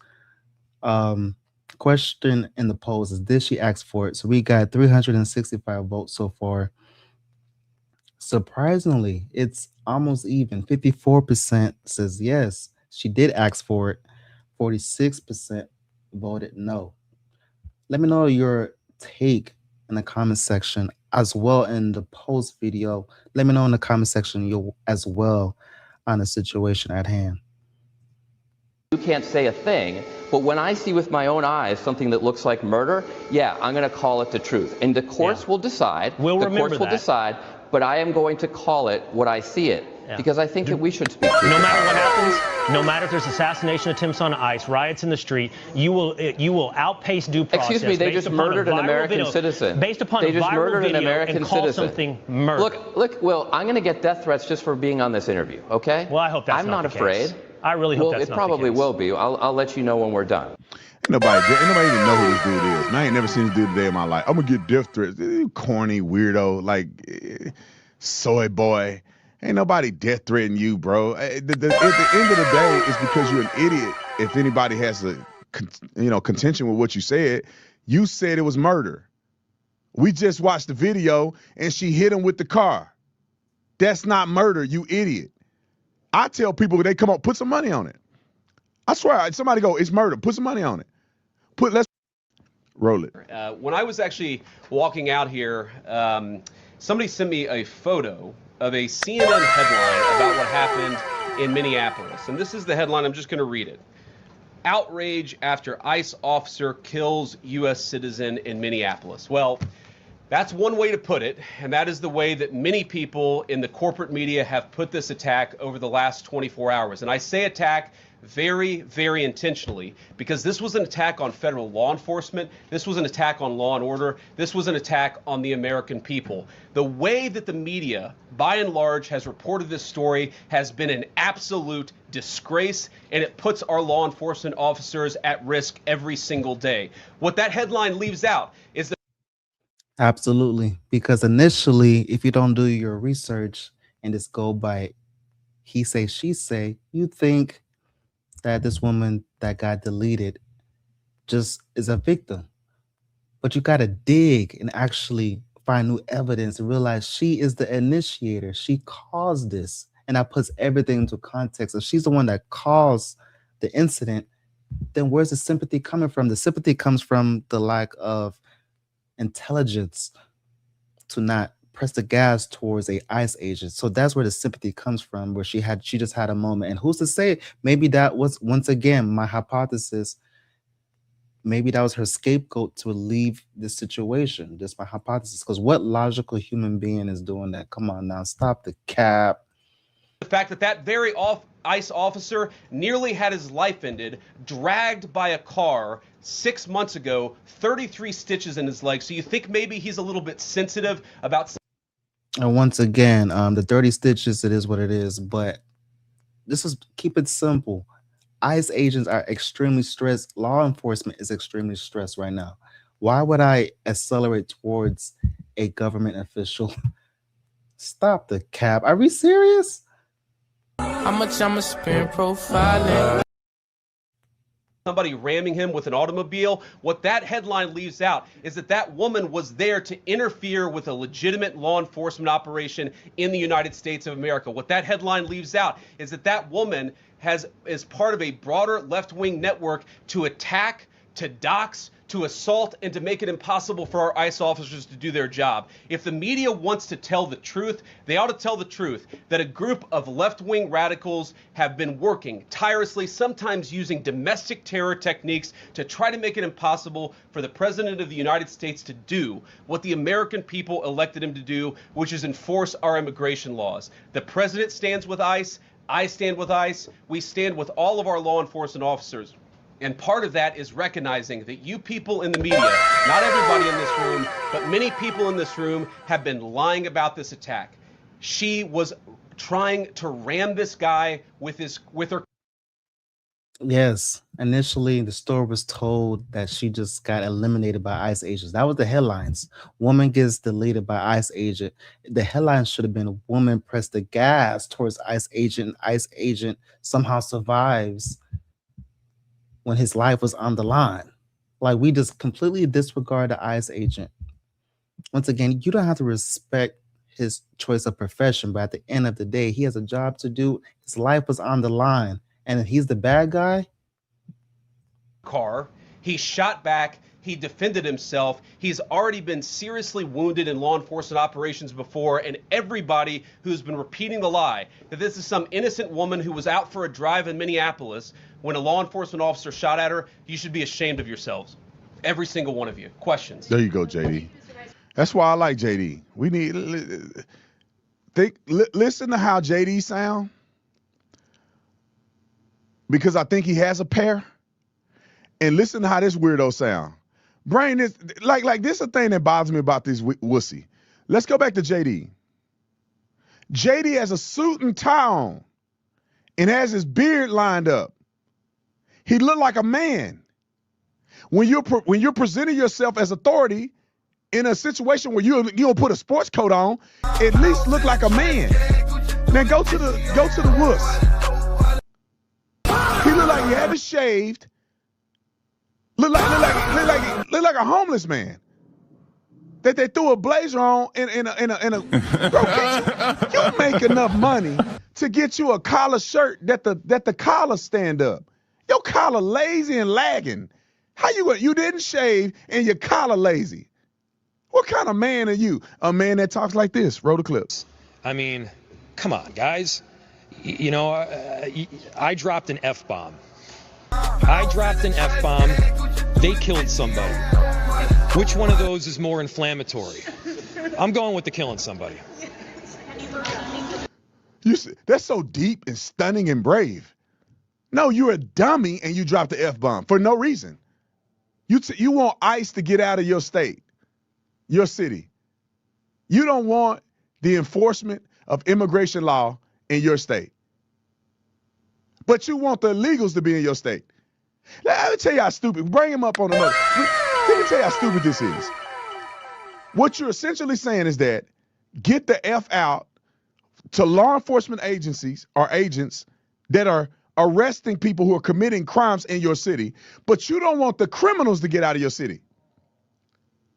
Question in the polls is, did she ask for it? So we got 365 votes so far. Surprisingly, it's almost even. 54% says yes, she did ask for it. 46% voted no. Let me know your take in the comment section as well in the post video. Let me know in the comment section as well on the situation at hand. You can't say a thing, but when I see with my own eyes something that looks like murder, yeah, I'm going to call it the truth. And the courts will decide. The courts will decide, but I am going to call it what I see it, because I think that we should speak truth. No matter what happens, no matter if there's assassination attempts on ICE, riots in the street, you will outpace due process. Excuse me, they just murdered an American citizen. Based upon they a just viral murdered video an American and call citizen. something murder. Look, Will, I'm going to get death threats just for being on this interview, okay? Well, I hope that's I'm not the afraid. Case. I really hope that's it not probably the case. will be. I'll let you know when we're done. Ain't nobody even know who this dude is. And I ain't never seen this dude a day in my life. I'm gonna get death threats. You corny weirdo, like soy boy. Ain't nobody death threatening you, bro. At the end of the day, it's because you're an idiot. If anybody has a contention with what you said it was murder. We just watched the video and she hit him with the car. That's not murder, you idiot. I tell people when they come up, put some money on it. I swear, somebody go, it's murder. Put some money on it. Let's roll it. When I was actually walking out here, somebody sent me a photo of a CNN headline about what happened in Minneapolis. And this is the headline. I'm just going to read it. Outrage after ICE officer kills U.S. citizen in Minneapolis. Well, that's one way to put it, and that is the way that many people in the corporate media have put this attack over the last 24 hours. And I say attack very, very intentionally, because this was an attack on federal law enforcement. This was an attack on law and order. This was an attack on the American people. The way that the media, by and large, has reported this story has been an absolute disgrace, and it puts our law enforcement officers at risk every single day. What that headline leaves out is that Absolutely. Because initially, if you don't do your research and just go by he say, she say, you think that this woman that got deleted just is a victim. But you got to dig and actually find new evidence and realize she is the initiator. She caused this. And that puts everything into context. If she's the one that caused the incident, then where's the sympathy coming from? The sympathy comes from the lack of intelligence to not press the gas towards a ICE agent. So that's where the sympathy comes from, where she just had a moment. And who's to say, maybe that was, once again, my hypothesis, maybe that was her scapegoat to leave this situation. Just my hypothesis. Because what logical human being is doing that? Come on now, stop the cap. the fact that that very ICE officer nearly had his life ended, dragged by a car 6 months ago, 33 stitches in his leg. So you think maybe he's a little bit sensitive about... And once again, the 30 stitches, it is what it is. But this is keep it simple. ICE agents are extremely stressed. Law enforcement is extremely stressed right now. Why would I accelerate towards a government official? Stop the cap. Are we serious? How much I'ma spend profiling? Somebody ramming him with an automobile. What that headline leaves out is that that woman was there to interfere with a legitimate law enforcement operation in the United States of America. What that headline leaves out is that that woman is part of a broader left-wing network to attack, to dox, to assault, and to make it impossible for our ICE officers to do their job. If the media wants to tell the truth, they ought to tell the truth that a group of left-wing radicals have been working tirelessly, sometimes using domestic terror techniques to try to make it impossible for the President of the United States to do what the American people elected him to do, which is enforce our immigration laws. The President stands with ICE. I stand with ICE. We stand with all of our law enforcement officers. And part of that is recognizing that you people in the media, not everybody in this room, but many people in this room have been lying about this attack. She was trying to ram this guy with her. Yes. Initially, the story was told that she just got eliminated by ICE agents. That was the headlines. Woman gets deleted by ICE agent. The headlines should have been woman pressed the gas towards ICE agent. ICE agent somehow survives when his life was on the line. Like, we just completely disregard the ICE agent. Once again, you don't have to respect his choice of profession, but at the end of the day, he has a job to do. His life was on the line. And if he's the bad guy, Car. He shot back. He defended himself. He's already been seriously wounded in law enforcement operations before, and everybody who's been repeating the lie that this is some innocent woman who was out for a drive in Minneapolis when a law enforcement officer shot at her, you should be ashamed of yourselves. Every single one of you. Questions? There you go, JD. That's why I like JD. We need listen to how JD sound, because I think he has a pair. And listen to how this weirdo sound. Brain is like this is a thing that bothers me about this wussy. Let's go back to JD. JD has a suit and tie on and has his beard lined up. He looked like a man. When you're presenting yourself as authority in a situation where you don't put a sports coat on, at least look like a man. Now go to the wuss. He looked like he had it shaved. Look like a homeless man that they threw a blazer on in a bro, you make enough money to get you a collar shirt that the collar stand up. Your collar lazy and lagging. How you didn't shave and your collar lazy? What kind of man are you? A man that talks like this. Roll the clips. I mean, come on, guys. You know, I dropped an F-bomb. I dropped an F-bomb. They killed somebody. Which one of those is more inflammatory? I'm going with the killing somebody. That's so deep and stunning and brave. No, you're a dummy and you dropped the F-bomb for no reason. You want ICE to get out of your state, your city. You don't want the enforcement of immigration law in your state. But you want the illegals to be in your state. Let me tell you how stupid. Bring him up on another. Let me tell you how stupid this is. What you're essentially saying is that get the F out to law enforcement agencies or agents that are arresting people who are committing crimes in your city, but you don't want the criminals to get out of your city.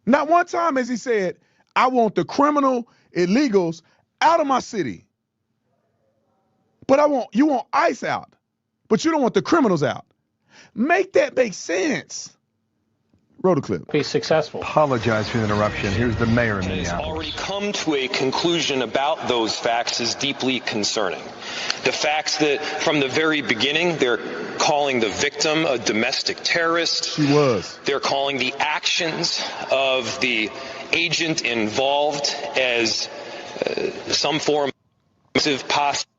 Not one time has he said, I want the criminal illegals out of my city. But you want ICE out, but you don't want the criminals out. Make that make sense. Roll the clip. Be successful. Apologize for the interruption. Here's the mayor in Has Minneapolis. already come to a conclusion about those facts is deeply concerning. The facts that from the very beginning they're calling the victim a domestic terrorist. She was. They're calling the actions of the agent involved as some form of possible.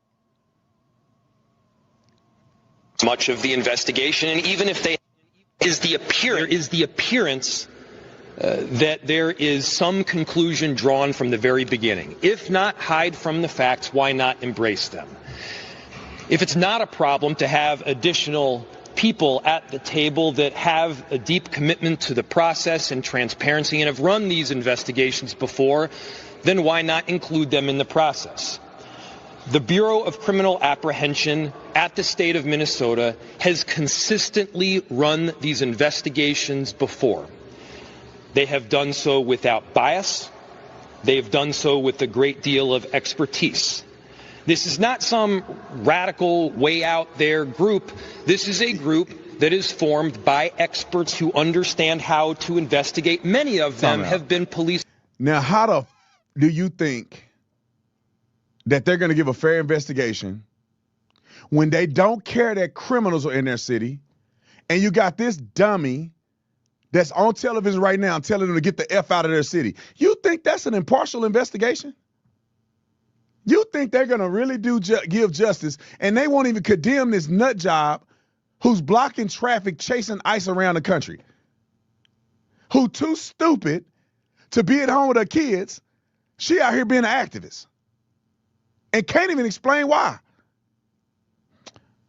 Much of the investigation, and even if they is the appearance that there is some conclusion drawn from the very beginning. If not hide from the facts, why not embrace them? If it's not a problem to have additional people at the table that have a deep commitment to the process and transparency and have run these investigations before, then why not include them in the process? The Bureau of Criminal Apprehension at the state of Minnesota has consistently run these investigations before. They have done so without bias. They have done so with a great deal of expertise. This is not some radical, way out there group. This is a group that is formed by experts who understand how to investigate. Many of them have been police. Now, how do you think that they're going to give a fair investigation when they don't care that criminals are in their city, and you got this dummy that's on television right now telling them to get the F out of their city? You think that's an impartial investigation? You think they're going to really give justice, and they won't even condemn this nut job who's blocking traffic, chasing ICE around the country, who too stupid to be at home with her kids? She out here being an activist and can't even explain why.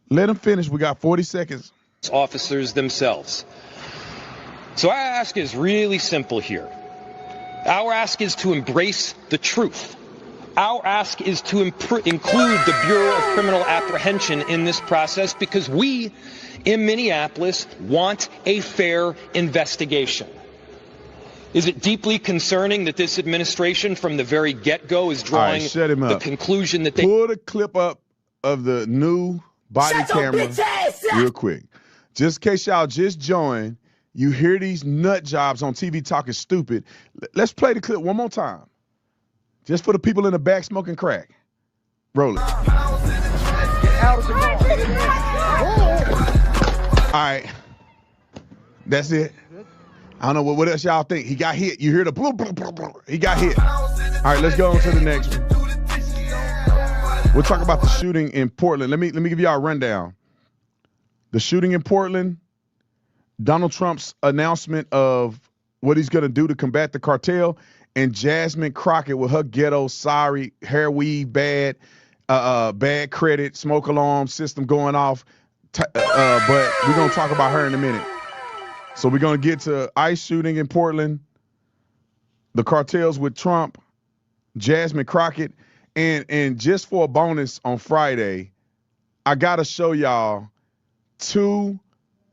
Let them finish. We got 40 seconds. Officers themselves. So our ask is really simple here. Our ask is to embrace the truth. Our ask is to include the Bureau of Criminal Apprehension in this process because we in Minneapolis want a fair investigation. Is it deeply concerning that this administration from the very get-go is drawing the conclusion that they— Pull the clip up of the new body camera real quick. Just in case y'all just joined, you hear these nut jobs on TV talking stupid. Let's play the clip one more time. Just for the people in the back smoking crack. Roll it. All right. That's it. I don't know what else y'all think. He got hit. You hear the blue, blue, blue, blue. He got hit. All right, let's go on to the next one. We'll talk about the shooting in Portland. Let me give y'all a rundown. The shooting in Portland, Donald Trump's announcement of what he's going to do to combat the cartel, and Jasmine Crockett with her ghetto, sorry, hair weave, bad credit, smoke alarm system going off. But we're going to talk about her in a minute. So we're going to get to ICE shooting in Portland, the cartels with Trump, Jasmine Crockett, and just for a bonus on Friday, I got to show y'all two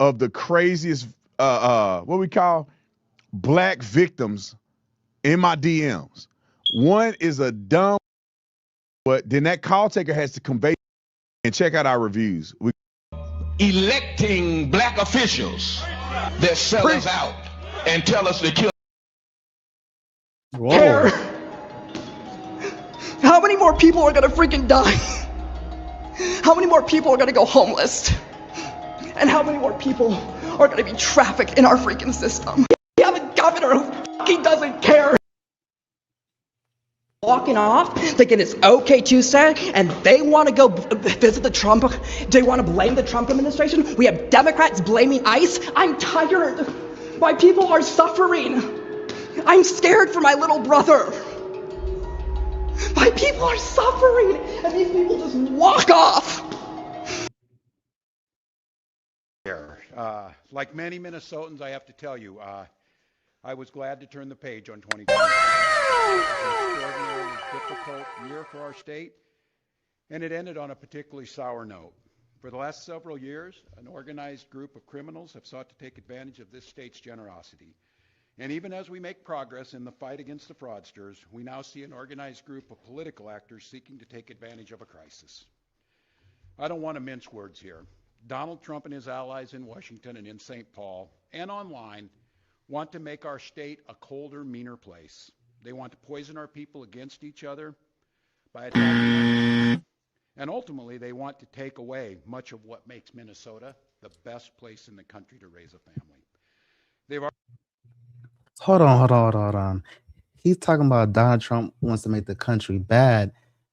of the craziest, what we call black victims in my DMs. One is a dumb, but then that call taker has to convey and check out our reviews. Electing black officials that sell us out and tell us to kill. Whoa. How many more people are gonna freaking die? How many more people are gonna go homeless? And how many more people are gonna be trafficked in our freaking system? We have a governor who fucking doesn't care. Walking off thinking it's okay Tuesday, and they want to go visit the Trump, they want to blame the Trump administration. We have Democrats blaming ICE. I'm tired. My people are suffering. I'm scared for my little brother. My people are suffering, and these people just walk off. Like many Minnesotans, I have to tell you, I was glad to turn the page on 2020. It was an extraordinarily difficult year for our state, and it ended on a particularly sour note. For the last several years, an organized group of criminals have sought to take advantage of this state's generosity. And even as we make progress in the fight against the fraudsters, we now see an organized group of political actors seeking to take advantage of a crisis. I don't want to mince words here. Donald Trump and his allies in Washington and in St. Paul and online want to make our state a colder, meaner place. They want to poison our people against each other by attacking us. And ultimately, they want to take away much of what makes Minnesota the best place in the country to raise a family. They've Hold on. He's talking about Donald Trump wants to make the country bad.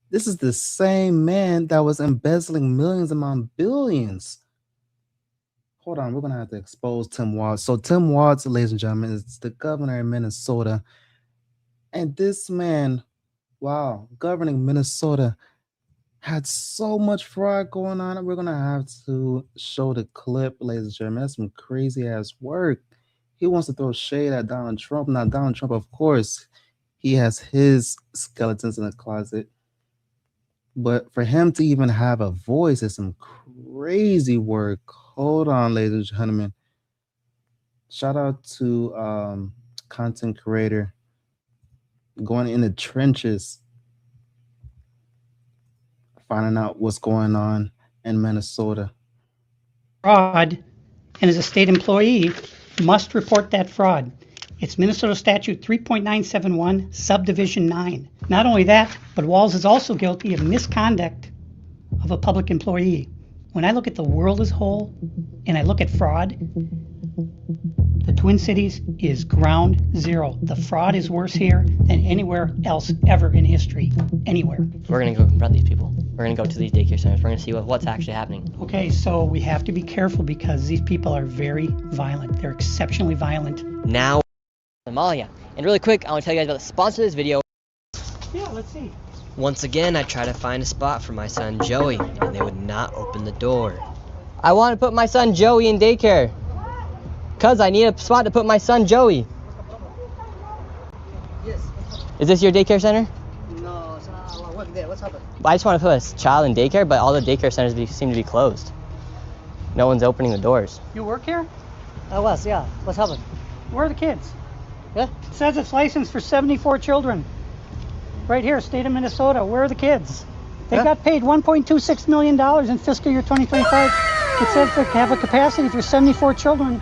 This is the same man that was embezzling millions among billions. Hold on, we're gonna have to expose Tim Walz. So Tim Walz, ladies and gentlemen, is the governor in Minnesota, and this man, wow, governing Minnesota, had so much fraud going on. And we're gonna have to show the clip, ladies and gentlemen. That's some crazy ass work. He wants to throw shade at Donald Trump. Now, Donald Trump, of course, he has his skeletons in the closet. But for him to even have a voice is some crazy work. Hold on, ladies and gentlemen. Shout out to content creator going in the trenches, finding out what's going on in Minnesota. Fraud, and as a state employee, must report that fraud. It's Minnesota Statute 3.971, Subdivision 9. Not only that, but Walz is also guilty of misconduct of a public employee. When I look at the world as a whole, and I look at fraud, the Twin Cities is ground zero. The fraud is worse here than anywhere else ever in history. Anywhere. We're going to go confront these people. We're going to go to these daycare centers. We're going to see what's actually happening. Okay, so we have to be careful because these people are very violent. They're exceptionally violent. Now, Amalia. And really quick, I want to tell you guys about the sponsor of this video. Yeah, let's see. Once again, I tried to find a spot for my son Joey, and they would not open the door. I want to put my son Joey in daycare. Cuz I need a spot to put my son Joey. Yes. Is this your daycare center? No, what there? What's happened? I just want to put a child in daycare, but all the daycare centers seem to be closed. No one's opening the doors. You work here? I was, yeah. What's happened? Where are the kids? Yeah? It says it's licensed for 74 children. Right here, state of Minnesota. Where are the kids? They got paid $1.26 million in fiscal year 2025. It says they have a capacity for 74 children.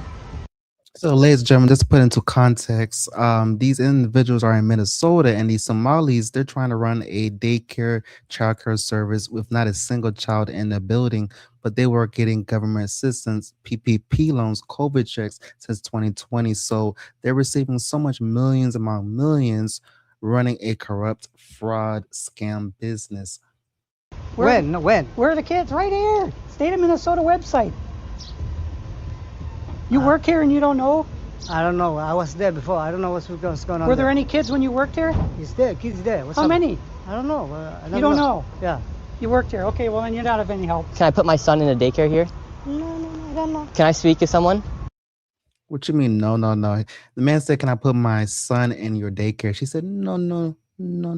So, ladies and gentlemen, just to put into context, these individuals are in Minnesota, and these Somalis, they're trying to run a daycare, childcare service with not a single child in the building, but they were getting government assistance, PPP loans, COVID checks since 2020. So they're receiving so much millions among millions, running a corrupt fraud scam business. When? Where are the kids? Right here. State of Minnesota website. You work here and you don't know? I don't know. I was there before. I don't know what's going on. Were there any kids when you worked here? He's there. Kids there. How many? I don't know. You don't know? Yeah. You worked here. Okay, well then you're not of any help. Can I put my son in a daycare here? No, I don't know. Can I speak to someone? What you mean? No. The man said, "Can I put my son in your daycare?" She said, No. No, I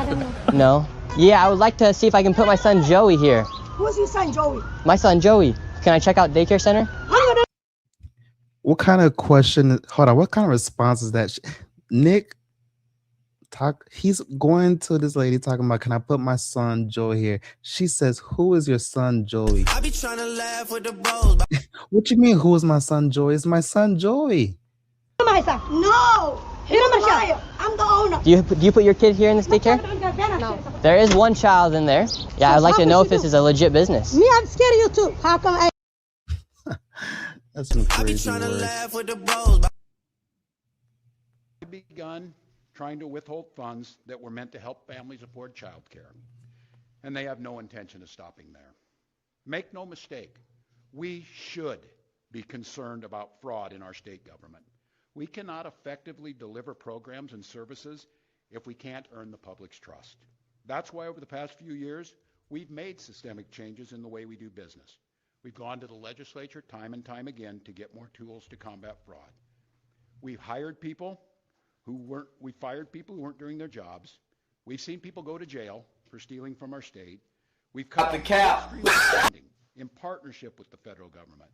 don't know. No. Yeah, I would like to see if I can put my son Joey here. Who's your son, Joey? My son Joey. Can I check out daycare center? What kind of question? Hold on. What kind of response is that? Nick, he's going to this lady talking about, "Can I put my son Joey here?" She says, "Who is your son Joey?" I be trying to laugh with the bros. What you mean, who is my son Joey? It's my son Joey. My son. No. You're a liar. I'm the owner. Do you put your kid here in this daycare? No. There is one child in there. Yeah, I'd like to know if this is a legit business. Me, I'm scared of you too. How come I... That's some crazy words. We've begun trying to withhold funds that were meant to help families afford child care, and they have no intention of stopping there. Make no mistake, we should be concerned about fraud in our state government. We cannot effectively deliver programs and services if we can't earn the public's trust. That's why over the past few years, we've made systemic changes in the way we do business. We've gone to the legislature time and time again to get more tools to combat fraud. We've hired people we fired people who weren't doing their jobs. We've seen people go to jail for stealing from our state. We've cut the cap spending in partnership with the federal government,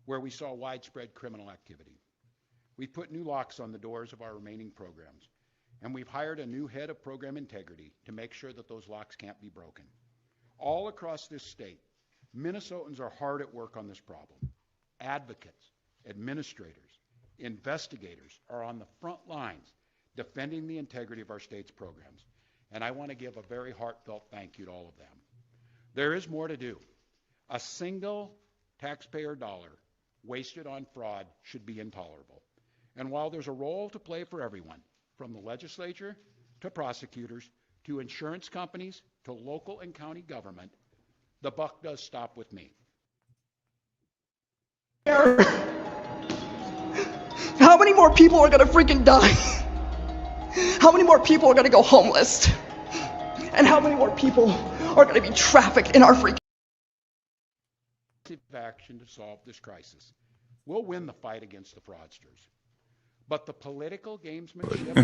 where we saw widespread criminal activity. We've put new locks on the doors of our remaining programs, and we've hired a new head of program integrity to make sure that those locks can't be broken. All across this state, Minnesotans are hard at work on this problem. Advocates, administrators, investigators are on the front lines defending the integrity of our state's programs, and I want to give a very heartfelt thank you to all of them. There is more to do. A single taxpayer dollar wasted on fraud should be intolerable. And while there's a role to play for everyone, from the legislature to prosecutors to insurance companies to local and county government, the buck does stop with me. How many more people are gonna freaking die? How many more people are gonna go homeless? And how many more people are gonna be trafficked in our freaking action to solve this crisis? We'll win the fight against the fraudsters. But the political gamesmanship.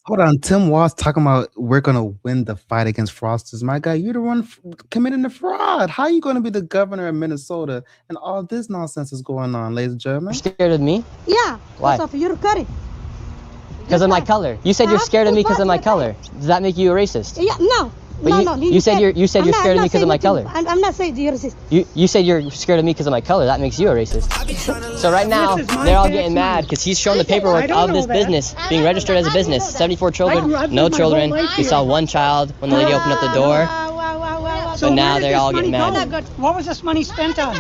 Hold on, Tim Walz talking about we're gonna win the fight against fraudsters. My guy, you're the one committing the fraud. How are you gonna be the governor of Minnesota and all this nonsense is going on, ladies and gentlemen? You're scared of me? Yeah. Why? Because of your curry. Because of my color. You said you're scared of me because of my color. Does that make you a racist? Yeah, no. But no. You said you're scared of me because of my color. I'm not saying you're racist. You said you're scared of me because of my color. That makes you a racist. So right now, they're all getting mad because he's showing the paperwork of this business being registered as a business. 74 children, no children. We saw one child when the lady opened up the door. So But now they're all getting mad. What was this money spent on?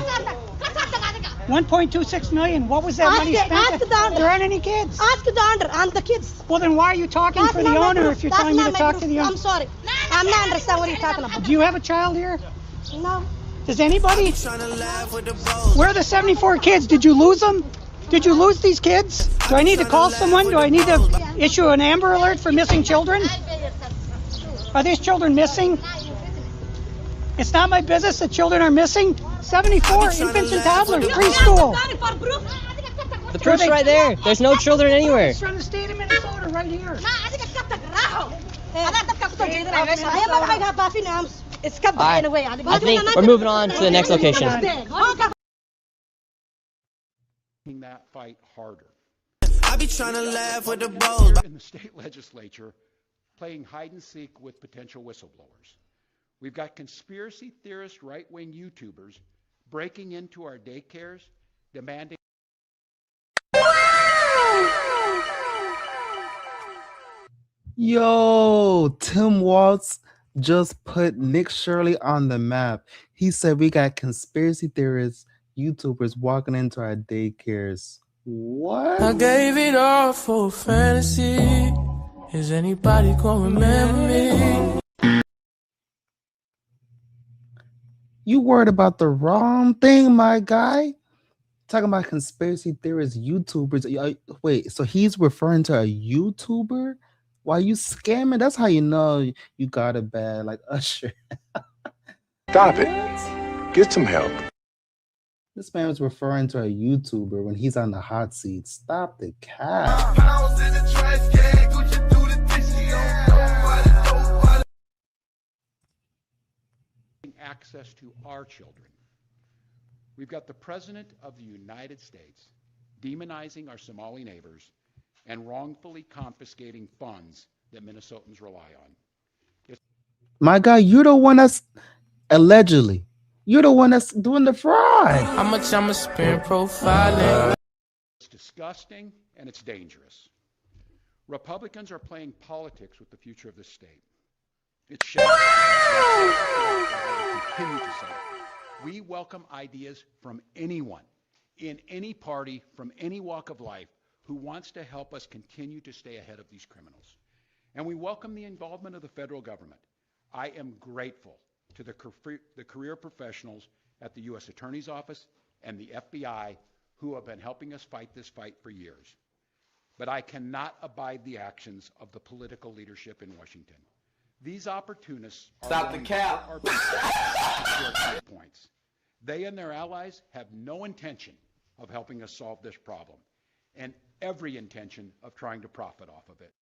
1.26 million. What was that money spent on? There aren't any kids. Ask the owner and the kids. Well, then why are you talking for the owner if you're telling me to talk to the owner? I'm sorry. I'm not understand what you're talking about. Do you have a child here? No. Does anybody? Where are the 74 kids? Did you lose them? Did you lose these kids? Do I need to call someone? Do I need to issue an Amber Alert for missing children? Are these children missing? It's not my business that children are missing. 74 infants and toddlers, preschool. The proof's right there. There's no children anywhere. It's from the state of Minnesota right here. I think we're moving on to the next location. That fight harder. I be trying to laugh with the bros. In the state legislature, playing hide and seek with potential whistleblowers. We've got conspiracy theorist right-wing YouTubers breaking into our daycares, demanding. Yo, Tim Walz just put Nick Shirley on the map. He said we got conspiracy theorists, YouTubers walking into our daycares. What? I gave it all for fantasy. Is anybody gonna remember me? You worried about the wrong thing, my guy. Talking about conspiracy theorists, YouTubers. Wait, so he's referring to a YouTuber? Why you scamming? That's how you know you got it bad, like Usher. Stop it. Get some help. This man was referring to a YouTuber when he's on the hot seat. Stop the cap. Access to our children. We've got the President of the United States demonizing our Somali neighbors and wrongfully confiscating funds that Minnesotans rely on. My guy, you're the one that's allegedly. You're the one that's doing the fraud. How much I'ma spend profiling? It's disgusting and it's dangerous. Republicans are playing politics with the future of this state. It's shameful. I will continue to say it. We welcome ideas from anyone, in any party, from any walk of life, who wants to help us continue to stay ahead of these criminals. And we welcome the involvement of the federal government. I am grateful to the career professionals at the U.S. Attorney's Office and the FBI who have been helping us fight this fight for years. But I cannot abide the actions of the political leadership in Washington. These opportunists are going to put our people points. They and their allies have no intention of helping us solve this problem, and every intention of trying to profit off of it.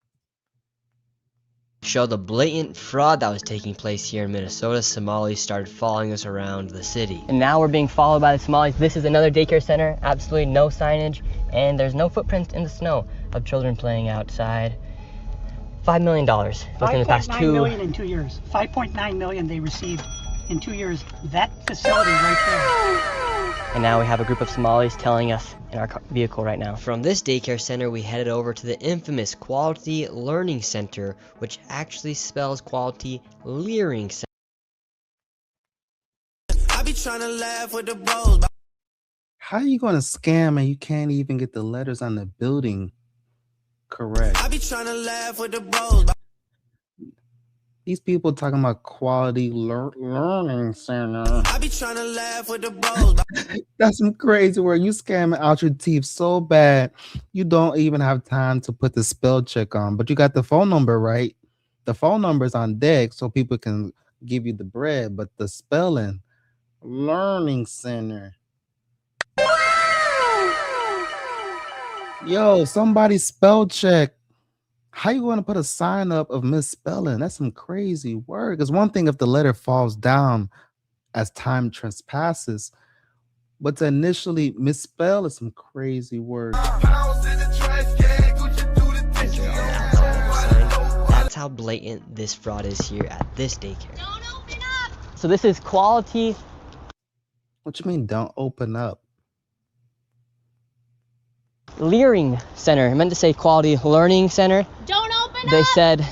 Show the blatant fraud that was taking place here in Minnesota. Somalis started following us around the city. And now we're being followed by the Somalis. This is another daycare center, absolutely no signage, and there's no footprints in the snow of children playing outside. $5 million within the past 5.9 million in 2 years. 5.9 million they received in 2 years. That facility right there. And now we have a group of Somalis telling us in our vehicle right now. From this daycare center, we headed over to the infamous Quality Learning Center, which actually spells Quality Leering Center. I be trying to laugh with the bros. How are you going to scam and you can't even get the letters on the building correct? I be trying to laugh with the bros. These people talking about quality learning center. I be trying to laugh with the bros. That's some crazy word. You scamming out your teeth so bad, you don't even have time to put the spell check on. But you got the phone number right. The phone number is on deck so people can give you the bread. But the spelling, learning center. Yo, somebody spell check. How you going to put a sign up of misspelling? That's some crazy word. Because one thing if the letter falls down as time transpasses, but to initially misspell is some crazy word. That's how blatant this fraud is here at this daycare. Don't open up! So this is quality. What you mean don't open up? Learning Center. I meant to say Quality Learning Center. Don't open They up! said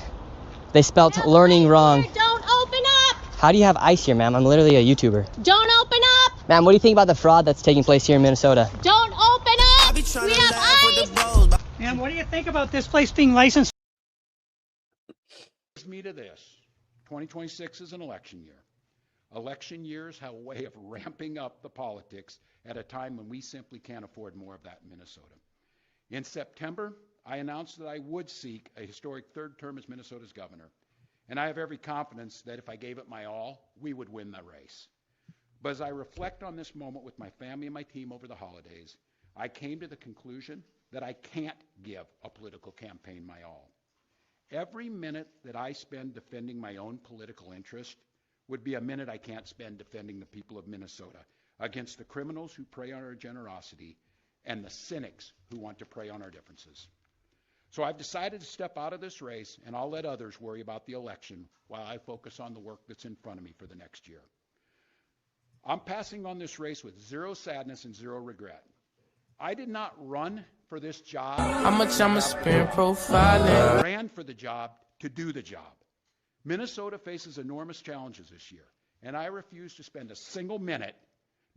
they spelt learning wrong. Don't open up! How do you have ice here, ma'am? I'm literally a YouTuber. Don't open up! Ma'am, what do you think about the fraud that's taking place here in Minnesota? Don't open up! We have ice! Ma'am, what do you think about this place being licensed? Brings me to this. 2026 is an election year. Election years have a way of ramping up the politics at a time when we simply can't afford more of that in Minnesota. In September, I announced that I would seek a historic third term as Minnesota's governor, and I have every confidence that if I gave it my all, we would win the race. But as I reflect on this moment with my family and my team over the holidays, I came to the conclusion that I can't give a political campaign my all. Every minute that I spend defending my own political interest would be a minute I can't spend defending the people of Minnesota against the criminals who prey on our generosity and the cynics who want to prey on our differences. So I've decided to step out of this race, and I'll let others worry about the election while I focus on the work that's in front of me for the next year. I'm passing on this race with zero sadness and zero regret. I did not run for this job. How much I'ma spend profiling? I ran for the job to do the job. Minnesota faces enormous challenges this year, and I refuse to spend a single minute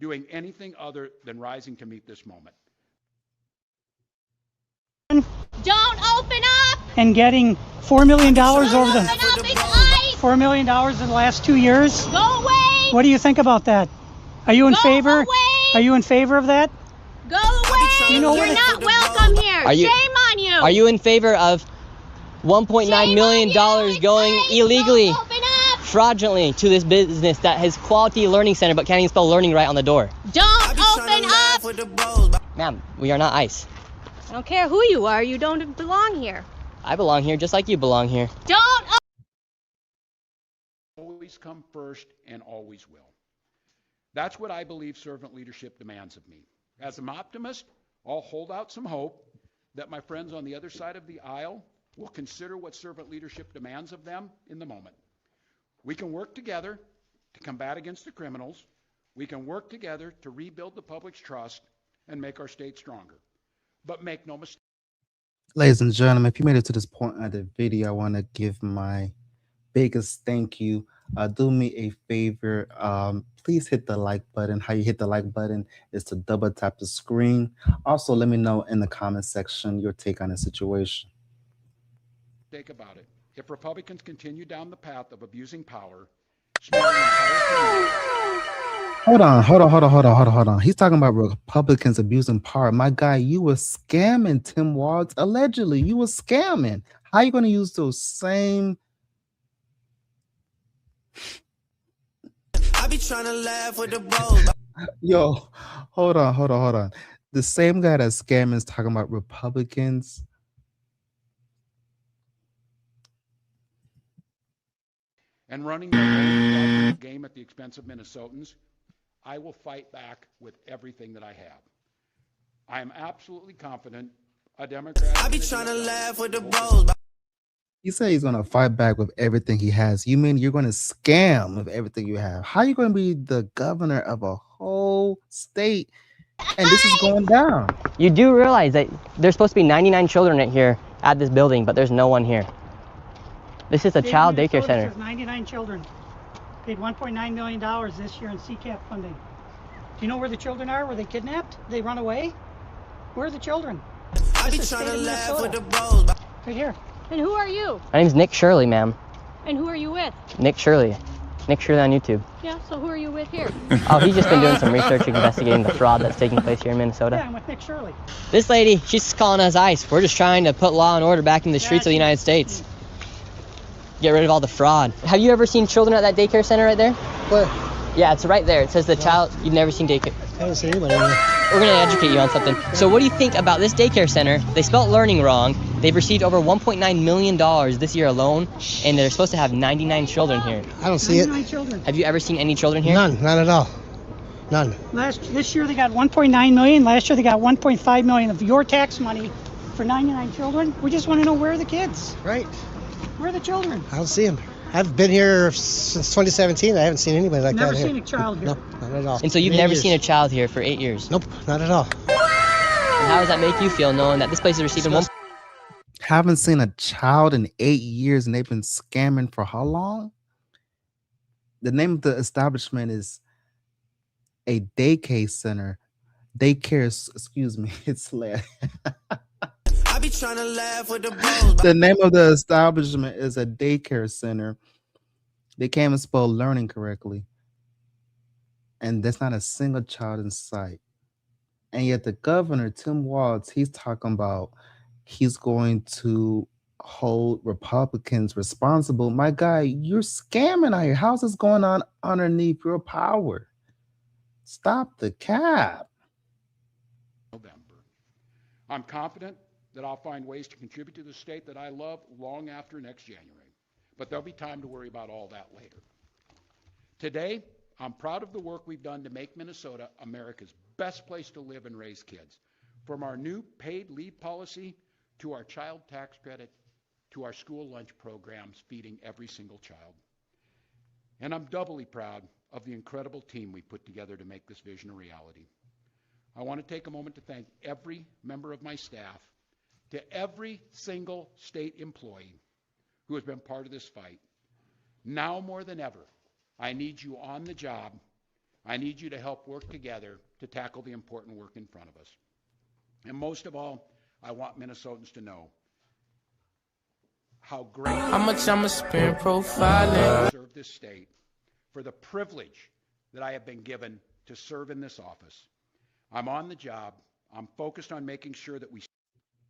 doing anything other than rising to meet this moment. Don't open up! And getting $4 million over the $4 million in the last 2 years. Go away! What do you think about that? Are you in favor? Away! Are you in favor of that? Go away! You know You're not welcome here. Shame on you. Are you in favor of $1.9 million going illegally, fraudulently to this business that has Quality Learning Center but can't even spell learning right on the door? Don't open up! Ma'am, we are not ICE. I don't care who you are. You don't belong here. I belong here just like you belong here. Don't. Always come first and always will. That's what I believe servant leadership demands of me. As an optimist, I'll hold out some hope that my friends on the other side of the aisle will consider what servant leadership demands of them in the moment. We can work together to combat against the criminals. We can work together to rebuild the public's trust and make our state stronger. But make no mistake. Ladies and gentlemen, if you made it to this point of the video, I want to give my biggest thank you. Do me a favor. Please hit the like button. How you hit the like button is to double tap the screen. Also, let me know in the comment section your take on the situation. Think about it. If Republicans continue down the path of abusing power, smearing entire Hold on. He's talking about Republicans abusing power. My guy, you were scamming Tim Walz. Allegedly, you were scamming. How are you going to use those same... I be trying to laugh with the bros. Yo, hold on. The same guy that's scamming is talking about Republicans. And running their own game at the expense of Minnesotans, I will fight back with everything that I have. I am absolutely confident a Democrat... I be trying to laugh with the bros. He said he's going to fight back with everything he has. You mean you're going to scam with everything you have? How are you going to be the governor of a whole state and this is going down? You do realize that there's supposed to be 99 children here at this building, but there's no one here. This is a child daycare center. Has 99 children. Paid $1.9 million this year in CCAP funding. Do you know where the children are? Were they kidnapped? Did they run away? Where are the children? I be trying to laugh with the bros. Right here. And who are you? My name's Nick Shirley, ma'am. And who are you with? Nick Shirley. Nick Shirley on YouTube. Yeah, so who are you with here? Oh, he's just been doing some research investigating the fraud that's taking place here in Minnesota. Yeah, I'm with Nick Shirley. This lady, she's calling us ICE. We're just trying to put law and order back in the streets of the United States. Get rid of all the fraud. Have you ever seen children at that daycare center right there? Where? Yeah, it's right there. It says the child, you've never seen daycare. I haven't seen anybody in there. We're going to educate you on something. So what do you think about this daycare center? They spelled learning wrong. They've received over $1.9 million this year alone, and they're supposed to have 99 children here. I don't see it. 99 children. Have you ever seen any children here? None, not at all. None. This year they got 1.9 million. Last year they got 1.5 million of your tax money for 99 children. We just want to know where are the kids? Right. Where are the children? I don't see them. I've been here since 2017. I haven't seen anybody like Never that here. seen a child here. No, not at all. And so you've 8 never years. seen a child here for 8 years? Nope, not at all. And how does that make you feel knowing that this place is receiving one? Haven't seen a child in 8 years, and they've been scamming for how long? The name of the establishment is a daycare center. Excuse me, it's late. I be trying to laugh with the bros. The name of the establishment is a daycare center. They can't even spell learning correctly. And there's not a single child in sight. And yet the governor, Tim Walz, he's talking about he's going to hold Republicans responsible. My guy, you're scamming out here. How's this going on underneath your power? Stop the cap. November. I'm confident that I'll find ways to contribute to the state that I love long after next January. But there'll be time to worry about all that later. Today, I'm proud of the work we've done to make Minnesota America's best place to live and raise kids. From our new paid leave policy to our child tax credit to our school lunch programs feeding every single child. And I'm doubly proud of the incredible team we put together to make this vision a reality. I want to take a moment to thank every member of my staff, to every single state employee who has been part of this fight. Now more than ever, I need you on the job. I need you to help work together to tackle the important work in front of us. And most of all, I want Minnesotans to know how great How much I'ma spend profiling. serve this state, for the privilege that I have been given to serve in this office. I'm on the job. I'm focused on making sure that we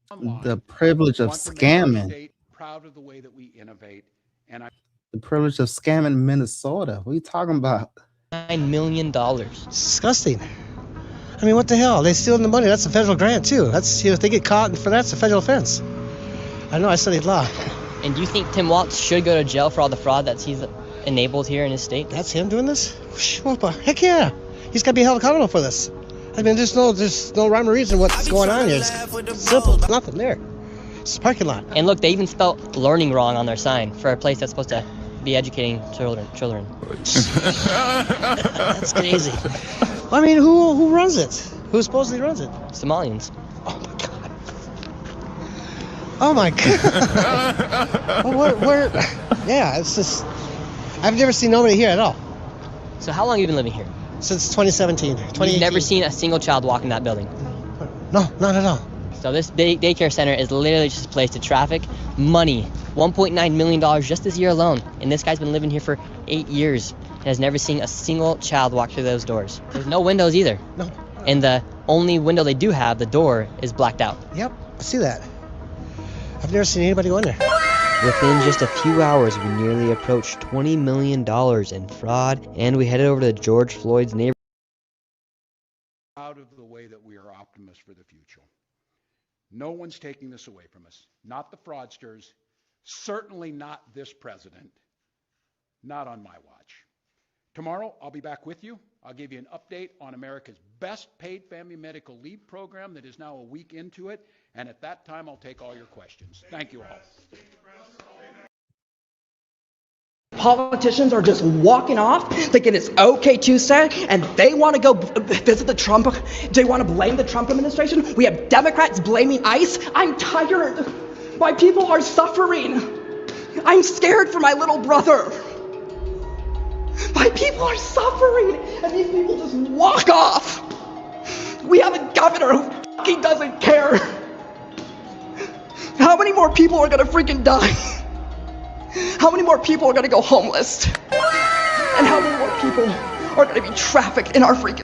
The privilege of scamming. proud of the way that we innovate, and The privilege of scamming Minnesota. What are you talking about? $9 million. Disgusting. I mean, what the hell? They stealing the money. That's a federal grant too. That's, if they get caught for that's a federal offense. I know. I studied law. And do you think Tim Walz should go to jail for all the fraud that he's enabled here in his state? That's him doing this? Well, heck yeah. He's got to be held accountable for this. I mean, there's no rhyme or reason what's going on here. It's simple. There's nothing there. It's a parking lot. And look, they even spelled learning wrong on their sign for a place that's supposed to be educating children. That's crazy. I mean, who runs it? Who supposedly runs it? Somalians. Oh my God. Where? Yeah, it's just, I've never seen nobody here at all. So how long have you been living here? Since 2017. You've never seen a single child walk in that building? No, not at all. So this daycare center is literally just a place to traffic money. $1.9 million just this year alone. And this guy's been living here for 8 years and has never seen a single child walk through those doors. There's no windows either. No. And the only window they do have, the door, is blacked out. Yep, I see that. I've never seen anybody go in there. Within just a few hours, we nearly approached $20 million in fraud, and we headed over to George Floyd's neighborhood. proud of the way that we are optimists for the future. No one's taking this away from us. Not the fraudsters, certainly not this president, not on my watch. Tomorrow, I'll be back with you. I'll give you an update on America's best paid family medical leave program that is now a week into it. And at that time, I'll take all your questions. Thank you all. Politicians are just walking off thinking it's okay Tuesday and they want to go visit the Trump, they want to blame the Trump administration. We have Democrats blaming ICE. I'm tired. My people are suffering. I'm scared for my little brother. My people are suffering and these people just walk off. We have a governor who fucking doesn't care. How many more people are gonna freaking die? How many more people are gonna go homeless? And how many more people are gonna be trafficked in our freaking...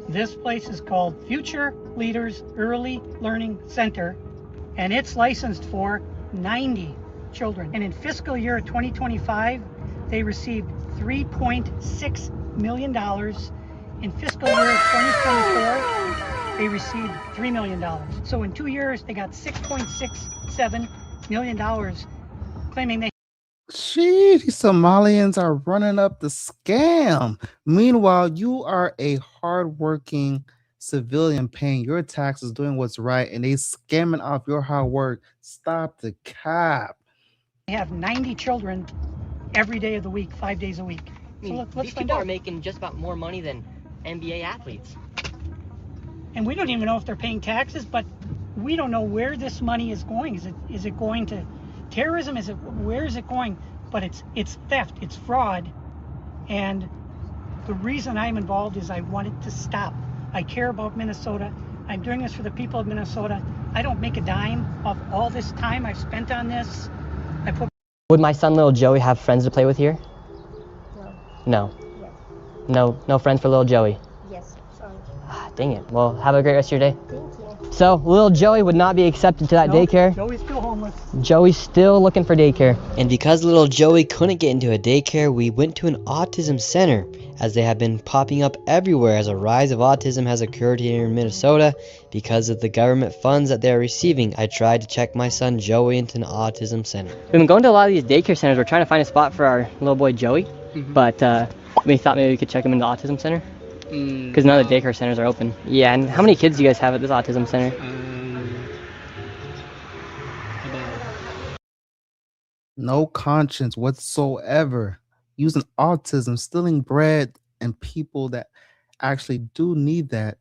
This place is called Future Leaders Early Learning Center, and it's licensed for 90 children. And in fiscal year 2025, they received $3.6 million. In fiscal year 2024, they received $3 million. So in 2 years, they got $6.67 million, claiming they... Sheesh, these Somalians are running up the scam. Meanwhile, you are a hardworking civilian paying your taxes, doing what's right, and they scamming off your hard work. Stop the cap. They have 90 children every day of the week, 5 days a week. I mean, Let's these find people out. are making just about more money than NBA athletes. And we don't even know if they're paying taxes, but we don't know where this money is going. Is it going to terrorism? Where is it going? But it's theft, it's fraud, and the reason I'm involved is I want it to stop. I care about Minnesota. I'm doing this for the people of Minnesota. I don't make a dime off all this time I've spent on this. Would my son, little Joey, have friends to play with here? No. No. No friends for little Joey. Yes, sorry. Dang it. Well, have a great rest of your day. Thank you. So, little Joey would not be accepted to that daycare. Joey's still homeless. Joey's still looking for daycare. And because little Joey couldn't get into a daycare, we went to an autism center, as they have been popping up everywhere as a rise of autism has occurred here in Minnesota because of the government funds that they're receiving. I tried to check my son Joey into an autism center. We've been going to a lot of these daycare centers. We're trying to find a spot for our little boy Joey, but we thought maybe we could check him into the autism center. Because none of the daycare centers are open. Yeah, and how many kids do you guys have at this autism center? No conscience whatsoever. Using autism, stealing bread, and people that actually do need that.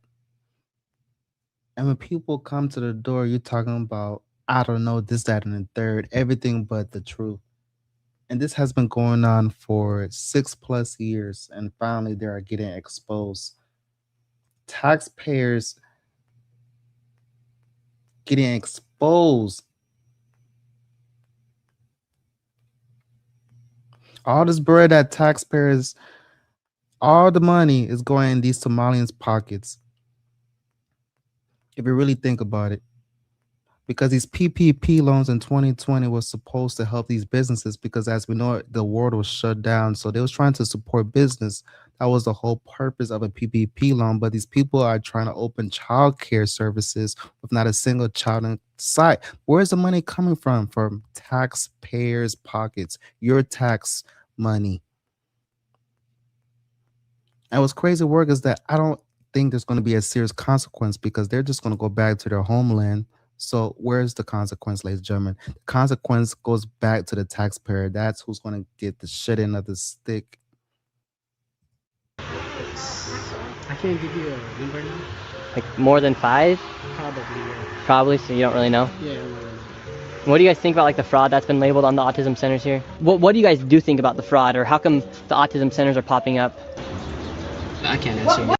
And when people come to the door, you're talking about, I don't know, this, that, and the third, everything but the truth. And this has been going on for 6+ years, and finally they are getting exposed. Taxpayers getting exposed. All this bread that taxpayers, all the money is going in these Somalians' pockets. If you really think about it. Because these PPP loans in 2020 was supposed to help these businesses, because as we know, the world was shut down. So they was trying to support business. That was the whole purpose of a PPP loan. But these people are trying to open childcare services with not a single child in sight. Where's the money coming from? From taxpayers' pockets, your tax money. And what's crazy work is that I don't think there's going to be a serious consequence, because they're just going to go back to their homeland. So where's the consequence, ladies and gentlemen? The consequence goes back to the taxpayer. That's who's going to get the shit end of the stick. I can't give you a number now. Like more than 5? Probably, yeah. Probably, so you don't really know? Yeah, I don't really know. What do you guys think about like the fraud that's been labeled on the autism centers here? What do you guys do think about the fraud, or how come the autism centers are popping up? I can't answer you.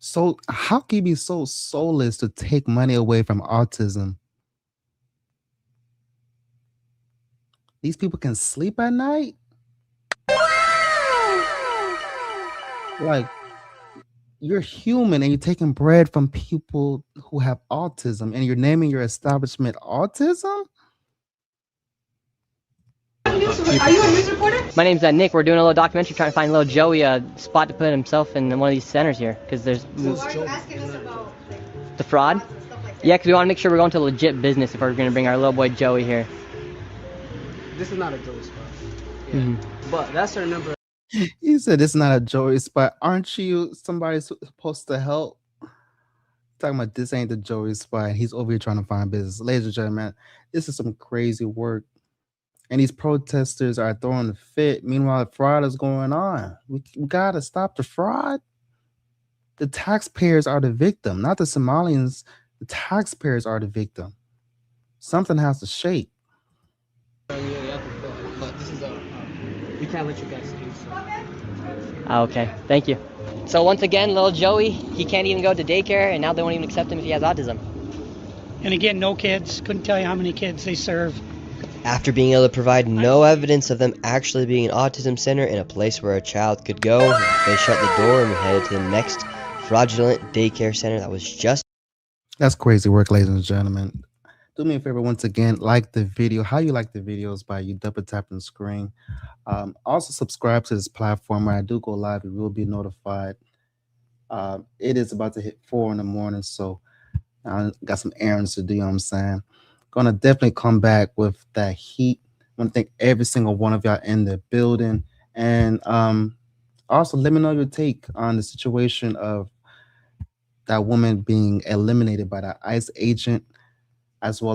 So how can you be so soulless to take money away from autism? These people can sleep at night? Like, you're human and you're taking bread from people who have autism, and you're naming your establishment autism? Are you a news reporter? My name's Nick. We're doing a little documentary trying to find little Joey a spot to put himself in one of these centers here, because there's Why are you asking us about the fraud. Yeah, because we want to make sure we're going to legit business if we're going to bring our little boy Joey here. This is not a Joey spot. Yeah. But that's our number. He said it's not a Joey spot. Aren't you somebody supposed to help? Talking about this ain't the Joey spot. He's over here trying to find business. Ladies and gentlemen, this is some crazy work. And these protesters are throwing a fit. Meanwhile, fraud is going on. We got to stop the fraud. The taxpayers are the victim, not the Somalians. The taxpayers are the victim. Something has to shake. But this is we can't let you guys do so. Okay, thank you. So once again, little Joey, he can't even go to daycare, and now they won't even accept him if he has autism. And again, no kids. Couldn't tell you how many kids they serve. After being able to provide no evidence of them actually being an autism center and a place where a child could go, they shut the door and we headed to the next fraudulent daycare center that was just. That's crazy work, ladies and gentlemen. Do me a favor once again, like the video. How you like the videos by you double tapping the screen. Also subscribe to this platform. When I do go live, you will be notified. It is about to hit 4 in the morning, so I got some errands to do. You know what I'm saying? Gonna definitely come back with that heat. I want to thank every single one of y'all in the building, and also let me know your take on the situation of that woman being eliminated by the ICE agent, as well